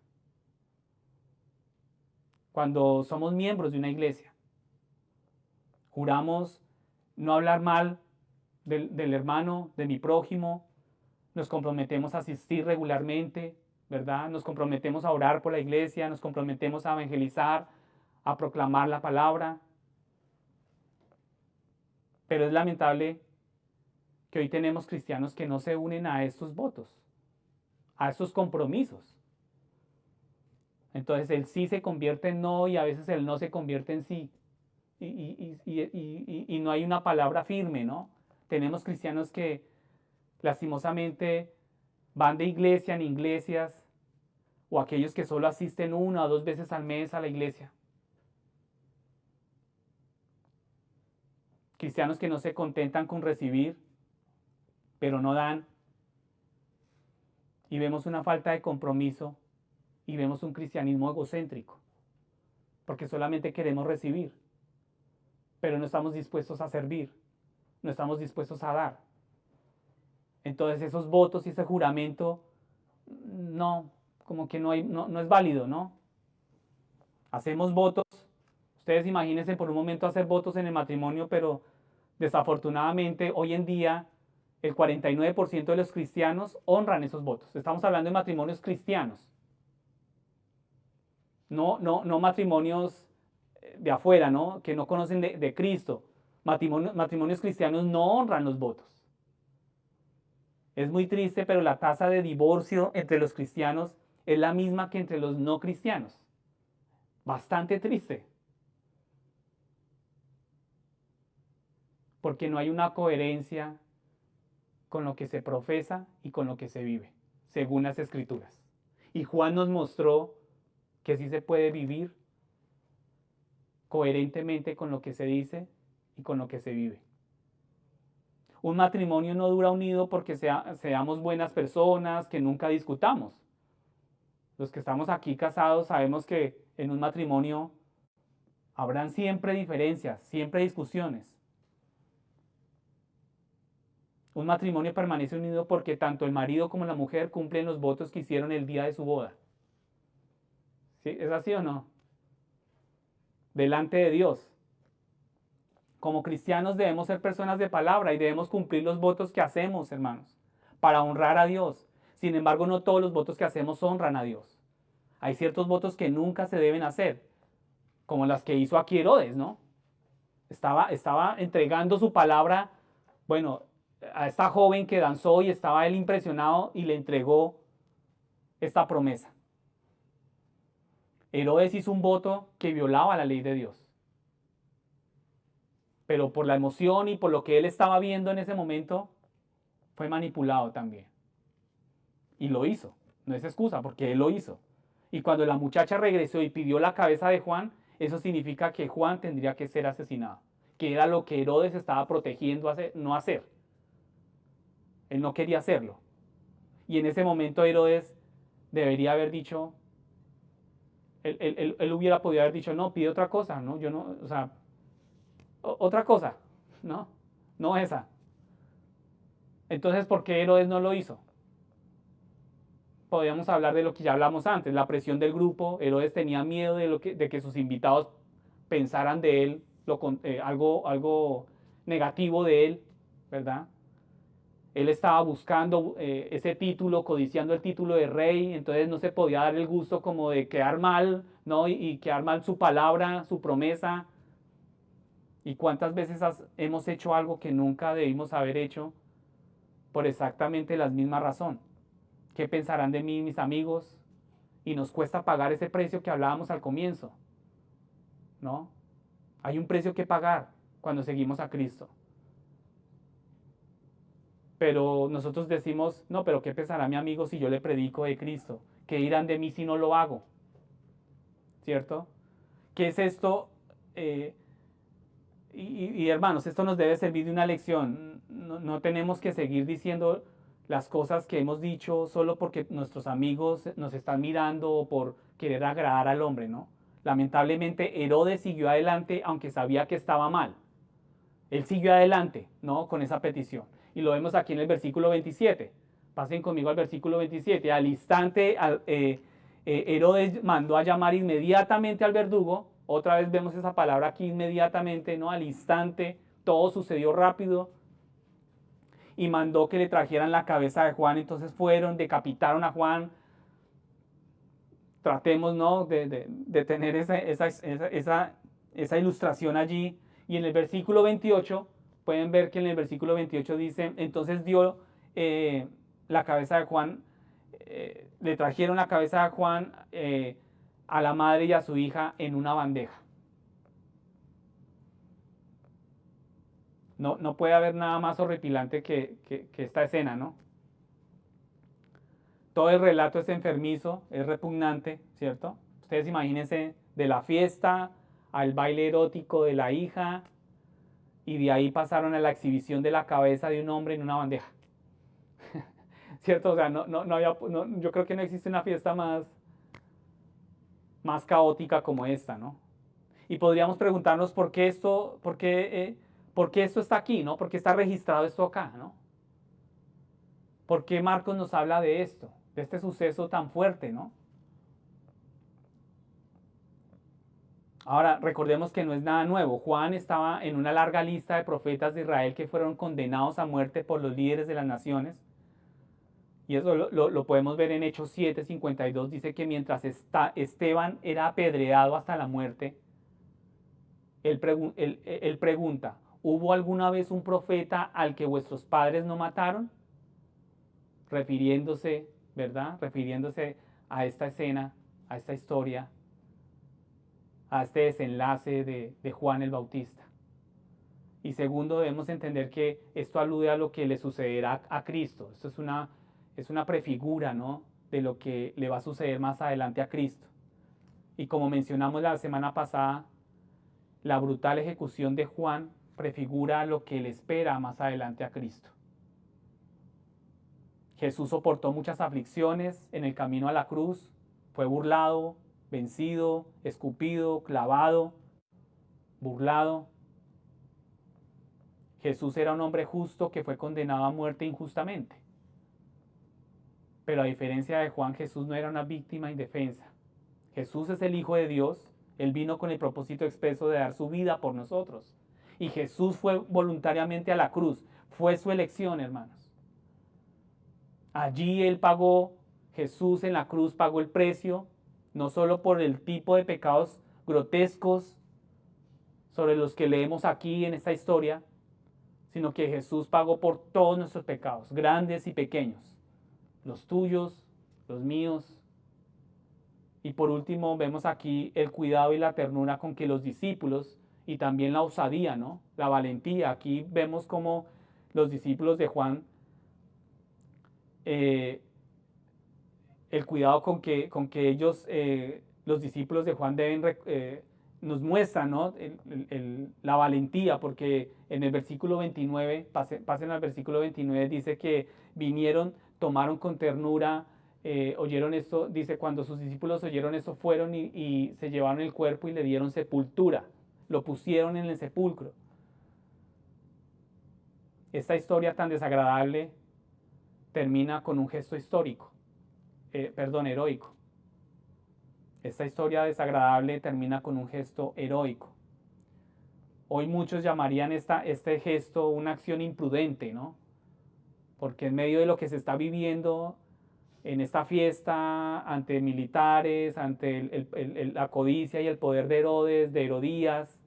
A: cuando somos miembros de una iglesia. Juramos no hablar mal del hermano, de mi prójimo, nos comprometemos a asistir regularmente, ¿verdad? Nos comprometemos a orar por la iglesia, nos comprometemos a evangelizar, a proclamar la palabra. Pero es lamentable que hoy tenemos cristianos que no se unen a estos votos, a estos compromisos. Entonces el sí se convierte en no y a veces el no se convierte en sí. Y no hay una palabra firme, ¿no? Tenemos cristianos que lastimosamente van de iglesia en iglesias o aquellos que solo asisten una o dos veces al mes a la iglesia. Cristianos que no se contentan con recibir, pero no dan. Y vemos una falta de compromiso y vemos un cristianismo egocéntrico, porque solamente queremos recibir, pero no estamos dispuestos a servir, no estamos dispuestos a dar. Entonces esos votos y ese juramento, no, como que no es válido, ¿no? Hacemos votos, ustedes imagínense por un momento hacer votos en el matrimonio, pero Desafortunadamente, hoy en día, el 49% de los cristianos honran esos votos. Estamos hablando de matrimonios cristianos, no matrimonios de afuera, ¿no? Que no conocen de Cristo. Matrimonios cristianos no honran los votos. Es muy triste, pero la tasa de divorcio entre los cristianos es la misma que entre los no cristianos. Bastante triste. Porque no hay una coherencia con lo que se profesa y con lo que se vive, según las Escrituras. Y Juan nos mostró que sí se puede vivir coherentemente con lo que se dice y con lo que se vive. Un matrimonio no dura unido porque seamos buenas personas, que nunca discutamos. Los que estamos aquí casados sabemos que en un matrimonio habrán siempre diferencias, siempre discusiones. Un matrimonio permanece unido porque tanto el marido como la mujer cumplen los votos que hicieron el día de su boda. ¿Sí? ¿Es así o no? Delante de Dios. Como cristianos debemos ser personas de palabra y debemos cumplir los votos que hacemos, hermanos, para honrar a Dios. Sin embargo, no todos los votos que hacemos honran a Dios. Hay ciertos votos que nunca se deben hacer, como las que hizo aquí Herodes, ¿no? Estaba entregando su palabra, bueno, a esta joven que danzó y estaba él impresionado y le entregó esta promesa. Herodes hizo un voto que violaba la ley de Dios. Pero por la emoción y por lo que él estaba viendo en ese momento, fue manipulado también. Y lo hizo. No es excusa, porque él lo hizo. Y cuando la muchacha regresó y pidió la cabeza de Juan, eso significa que Juan tendría que ser asesinado. Que era lo que Herodes estaba protegiendo no hacer. Él no quería hacerlo. Y en ese momento Herodes debería haber dicho, él hubiera podido haber dicho, no, pide otra cosa, ¿no? Yo no, o sea, otra cosa, ¿no? No esa. Entonces, ¿por qué Herodes no lo hizo? Podríamos hablar de lo que ya hablamos antes, la presión del grupo. Herodes tenía miedo de que sus invitados pensaran de él algo negativo de él, ¿verdad? Él estaba buscando ese título, codiciando el título de rey, entonces no se podía dar el gusto como de quedar mal, ¿no? Y quedar mal su palabra, su promesa. ¿Y cuántas veces hemos hecho algo que nunca debimos haber hecho por exactamente la misma razón? ¿Qué pensarán de mí mis amigos? Y nos cuesta pagar ese precio que hablábamos al comienzo, ¿no? Hay un precio que pagar cuando seguimos a Cristo. Pero nosotros decimos, no, pero ¿qué pensará mi amigo si yo le predico de Cristo? ¿Qué dirán de mí si no lo hago? ¿Cierto? ¿Qué es esto? Y hermanos, esto nos debe servir de una lección. No tenemos que seguir diciendo las cosas que hemos dicho solo porque nuestros amigos nos están mirando o por querer agradar al hombre, ¿no? Lamentablemente Herodes siguió adelante aunque sabía que estaba mal. Él siguió adelante, ¿no? Con esa petición. Y lo vemos aquí en el versículo 27. Pasen conmigo al versículo 27. Al instante, Herodes mandó a llamar inmediatamente al verdugo. Otra vez vemos esa palabra aquí, inmediatamente, ¿no? Al instante, todo sucedió rápido. Y mandó que le trajeran la cabeza de Juan. Entonces fueron, decapitaron a Juan. Tratemos, ¿no? De tener esa ilustración allí. Y en el versículo 28, pueden ver que en el versículo 28 dice, entonces dio la cabeza de Juan, le trajeron la cabeza de Juan a la madre y a su hija en una bandeja. No puede haber nada más horripilante que esta escena, ¿no? Todo el relato es enfermizo, es repugnante, ¿cierto? Ustedes imagínense de la fiesta al baile erótico de la hija y de ahí pasaron a la exhibición de la cabeza de un hombre en una bandeja. ¿Cierto? O sea, yo creo que no existe una fiesta más caótica como esta, ¿no? Y podríamos preguntarnos por qué esto está aquí, ¿no? ¿Por qué está registrado esto acá, ¿no? ¿Por qué Marcos nos habla de esto, de este suceso tan fuerte, ¿no? Ahora, recordemos que no es nada nuevo. Juan estaba en una larga lista de profetas de Israel que fueron condenados a muerte por los líderes de las naciones. Y eso lo podemos ver en Hechos 7:52. Dice que mientras Esteban era apedreado hasta la muerte, él pregunta, ¿hubo alguna vez un profeta al que vuestros padres no mataron? Refiriéndose, ¿verdad? Refiriéndose a esta escena, a esta historia, a este desenlace de Juan el Bautista. Y segundo, debemos entender que esto alude a lo que le sucederá a Cristo. Esto es una prefigura, ¿no?, de lo que le va a suceder más adelante a Cristo. Y como mencionamos la semana pasada, la brutal ejecución de Juan prefigura lo que le espera más adelante a Cristo. Jesús soportó muchas aflicciones en el camino a la cruz, fue burlado, vencido, escupido, clavado, burlado. Jesús era un hombre justo que fue condenado a muerte injustamente. Pero a diferencia de Juan, Jesús no era una víctima indefensa. Jesús es el Hijo de Dios. Él vino con el propósito expreso de dar su vida por nosotros. Y Jesús fue voluntariamente a la cruz. Fue su elección, hermanos. Allí Él pagó, Jesús en la cruz pagó el precio, no solo por el tipo de pecados grotescos sobre los que leemos aquí en esta historia, sino que Jesús pagó por todos nuestros pecados, grandes y pequeños, los tuyos, los míos. Y por último vemos aquí el cuidado y la ternura con que los discípulos, y también la osadía, ¿no?, la valentía. Aquí vemos cómo los discípulos de Juan, el cuidado con que ellos, los discípulos de Juan nos muestran, ¿no?, la valentía, porque en el versículo 29, pasen al versículo 29, dice que vinieron, tomaron con ternura, oyeron esto, dice, cuando sus discípulos oyeron esto, fueron y se llevaron el cuerpo y le dieron sepultura, lo pusieron en el sepulcro. Esta historia tan desagradable termina con un gesto histórico, heroico. Esta historia desagradable termina con un gesto heroico. Hoy muchos llamarían este gesto una acción imprudente, ¿no? Porque en medio de lo que se está viviendo en esta fiesta, ante militares, ante la codicia y el poder de Herodes, de Herodías,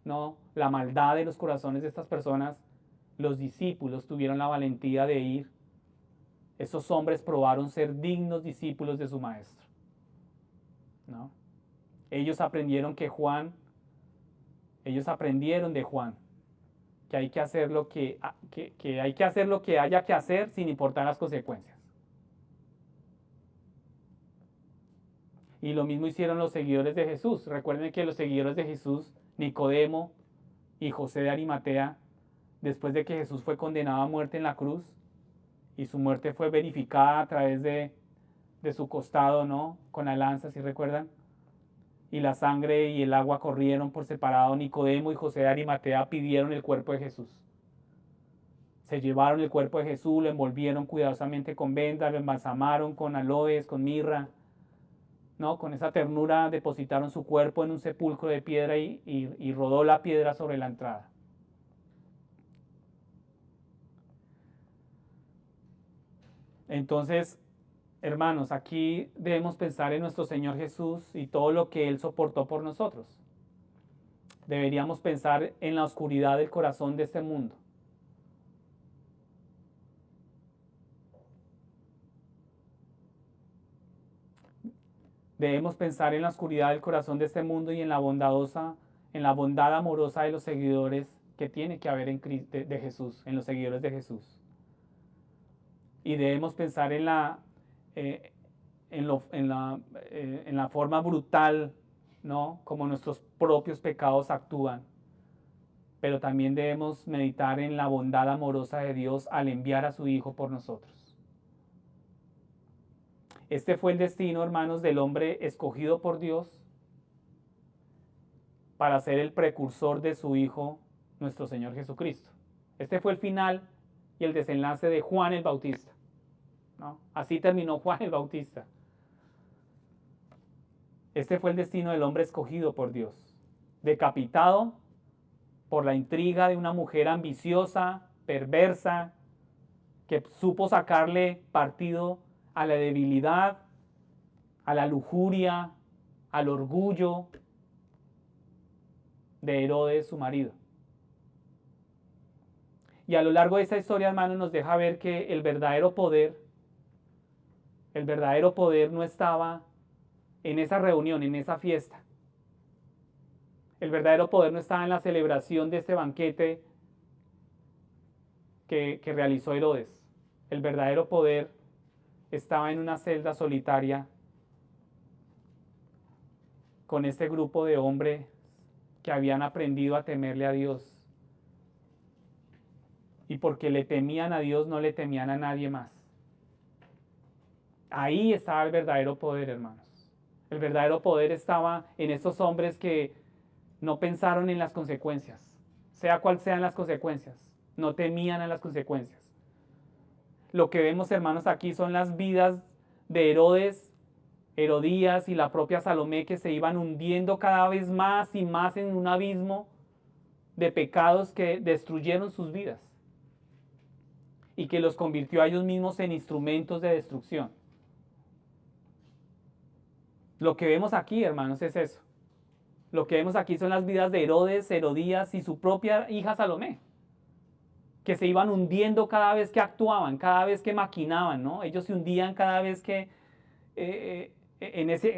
A: ¿no?, la maldad de los corazones de estas personas, los discípulos tuvieron la valentía de ir. Esos hombres probaron ser dignos discípulos de su maestro, ¿no? Ellos aprendieron de Juan que hay que hacer lo que hay que hacer lo que haya que hacer sin importar las consecuencias. Y lo mismo hicieron los seguidores de Jesús. Recuerden que los seguidores de Jesús, Nicodemo y José de Arimatea, después de que Jesús fue condenado a muerte en la cruz y su muerte fue verificada a través de su costado, ¿no?, con la lanza, si recuerdan, y la sangre y el agua corrieron por separado, Nicodemo y José de Arimatea pidieron el cuerpo de Jesús. Se llevaron el cuerpo de Jesús, lo envolvieron cuidadosamente con vendas, lo embalsamaron con aloes, con mirra, ¿no? Con esa ternura depositaron su cuerpo en un sepulcro de piedra y rodó la piedra sobre la entrada. Entonces, hermanos, aquí debemos pensar en nuestro Señor Jesús y todo lo que Él soportó por nosotros. Deberíamos pensar en la oscuridad del corazón de este mundo. Debemos pensar en la oscuridad del corazón de este mundo y en la bondad amorosa de los seguidores que tiene que haber de Jesús, en los seguidores de Jesús. Y debemos pensar en la forma brutal, ¿no?, como nuestros propios pecados actúan. Pero también debemos meditar en la bondad amorosa de Dios al enviar a su Hijo por nosotros. Este fue el destino, hermanos, del hombre escogido por Dios para ser el precursor de su Hijo, nuestro Señor Jesucristo. Este fue el final y el desenlace de Juan el Bautista, ¿no? Así terminó Juan el Bautista. Este fue el destino del hombre escogido por Dios. decapitado por la intriga de una mujer ambiciosa, perversa, que supo sacarle partido a la debilidad, a la lujuria, al orgullo de Herodes, su marido. Y a lo largo de esta historia, hermanos, nos deja ver que el verdadero poder no estaba en esa reunión, en esa fiesta. El verdadero poder no estaba en la celebración de este banquete que realizó Herodes. El verdadero poder estaba en una celda solitaria con este grupo de hombres que habían aprendido a temerle a Dios. Y porque le temían a Dios, no le temían a nadie más. Ahí estaba el verdadero poder, hermanos. El verdadero poder estaba en estos hombres que no pensaron en las consecuencias, sea cual sean las consecuencias, no temían a las consecuencias. Lo que vemos, hermanos, aquí son las vidas de Herodes, Herodías y la propia Salomé, que se iban hundiendo cada vez más y más en un abismo de pecados que destruyeron sus vidas y que los convirtió a ellos mismos en instrumentos de destrucción. Lo que vemos aquí, hermanos, es eso. Lo que vemos aquí son las vidas de Herodes, Herodías y su propia hija Salomé, que se iban hundiendo cada vez que actuaban, cada vez que maquinaban, ¿no? Ellos se hundían cada vez que,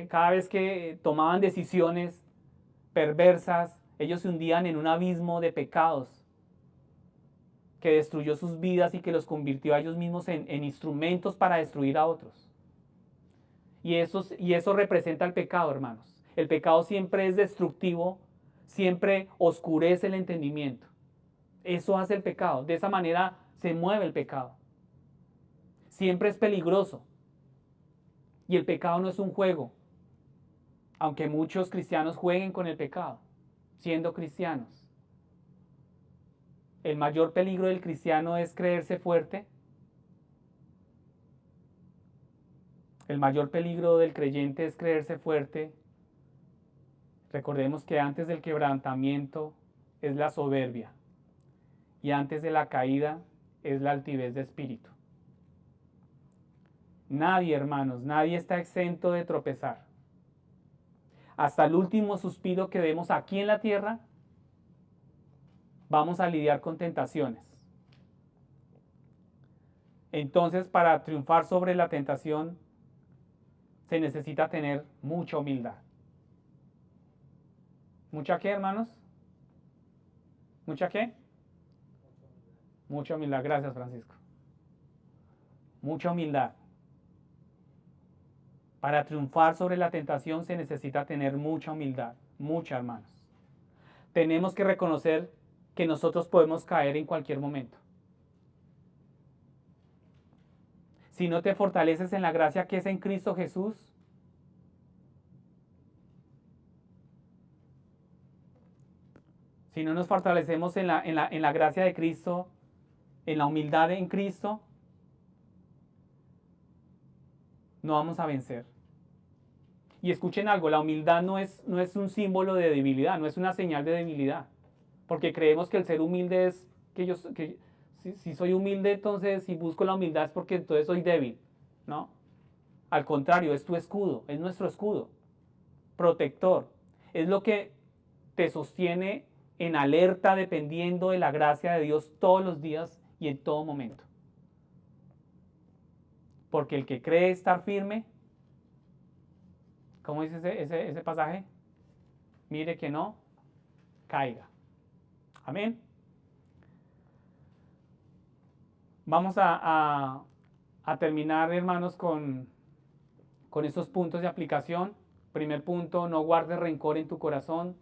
A: cada vez que tomaban decisiones perversas, ellos se hundían en un abismo de pecados que destruyó sus vidas y que los convirtió a ellos mismos en instrumentos para destruir a otros. Y eso representa el pecado, hermanos. El pecado siempre es destructivo, siempre oscurece el entendimiento. Eso hace el pecado. De esa manera se mueve el pecado. Siempre es peligroso. Y el pecado no es un juego. Aunque muchos cristianos jueguen con el pecado, siendo cristianos. El mayor peligro del cristiano es creerse fuerte. El mayor peligro del creyente es creerse fuerte. Recordemos que antes del quebrantamiento es la soberbia y antes de la caída es la altivez de espíritu. Nadie, hermanos, nadie está exento de tropezar. Hasta el último suspiro que demos aquí en la tierra, vamos a lidiar con tentaciones. Entonces, para triunfar sobre la tentación, se necesita tener mucha humildad. ¿Mucha qué, hermanos? ¿Mucha qué? Mucha humildad. Gracias, Francisco. Mucha humildad. Para triunfar sobre la tentación se necesita tener mucha humildad. Mucha, hermanos. Tenemos que reconocer que nosotros podemos caer en cualquier momento. Si no te fortaleces en la gracia que es en Cristo Jesús, si no nos fortalecemos en la gracia de Cristo, en la humildad en Cristo, no vamos a vencer. Y escuchen algo, la humildad no es un símbolo de debilidad, no es una señal de debilidad. Porque creemos que el ser humilde es que si soy humilde, entonces si busco la humildad es porque entonces soy débil. ¿No? Al contrario, es tu escudo, es nuestro escudo, protector. Es lo que te sostiene en alerta dependiendo de la gracia de Dios todos los días y en todo momento. Porque el que cree estar firme, ¿cómo dice ese pasaje? Mire que no caiga. Amén. Vamos a terminar, hermanos, con esos puntos de aplicación. Primer punto, no guardes rencor en tu corazón.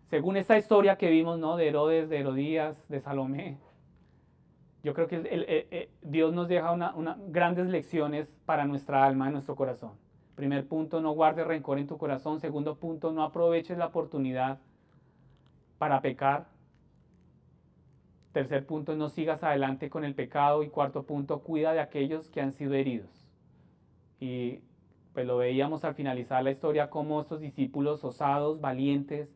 A: Según esta historia que vimos, ¿no? De Herodes, de Herodías, de Salomé, yo creo que Dios nos deja grandes lecciones para nuestra alma, nuestro corazón. Primer punto, no guardes rencor en tu corazón. Segundo punto, no aproveches la oportunidad para pecar. Tercer punto, no sigas adelante con el pecado. Y cuarto punto, cuida de aquellos que han sido heridos. Y pues lo veíamos al finalizar la historia, cómo estos discípulos osados, valientes,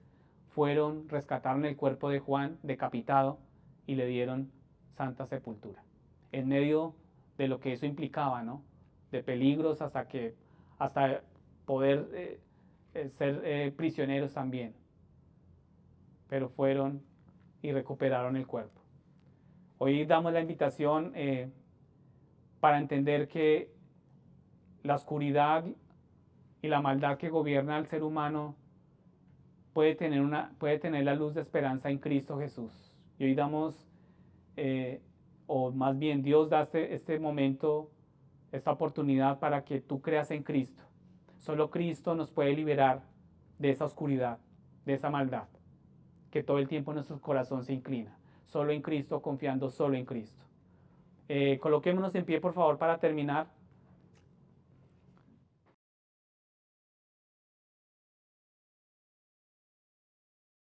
A: fueron, rescataron el cuerpo de Juan decapitado y le dieron santa sepultura. En medio de lo que eso implicaba, ¿no? De peligros hasta poder ser prisioneros también. Pero fueron y recuperaron el cuerpo. Hoy damos la invitación para entender que la oscuridad y la maldad que gobierna al ser humano puede tener la luz de esperanza en Cristo Jesús. Y hoy damos, o más bien Dios da este momento, esta oportunidad para que tú creas en Cristo. Solo Cristo nos puede liberar de esa oscuridad, de esa maldad, que todo el tiempo nuestro corazón se inclina. Solo en Cristo, confiando solo en Cristo. Coloquémonos en pie, por favor, para terminar.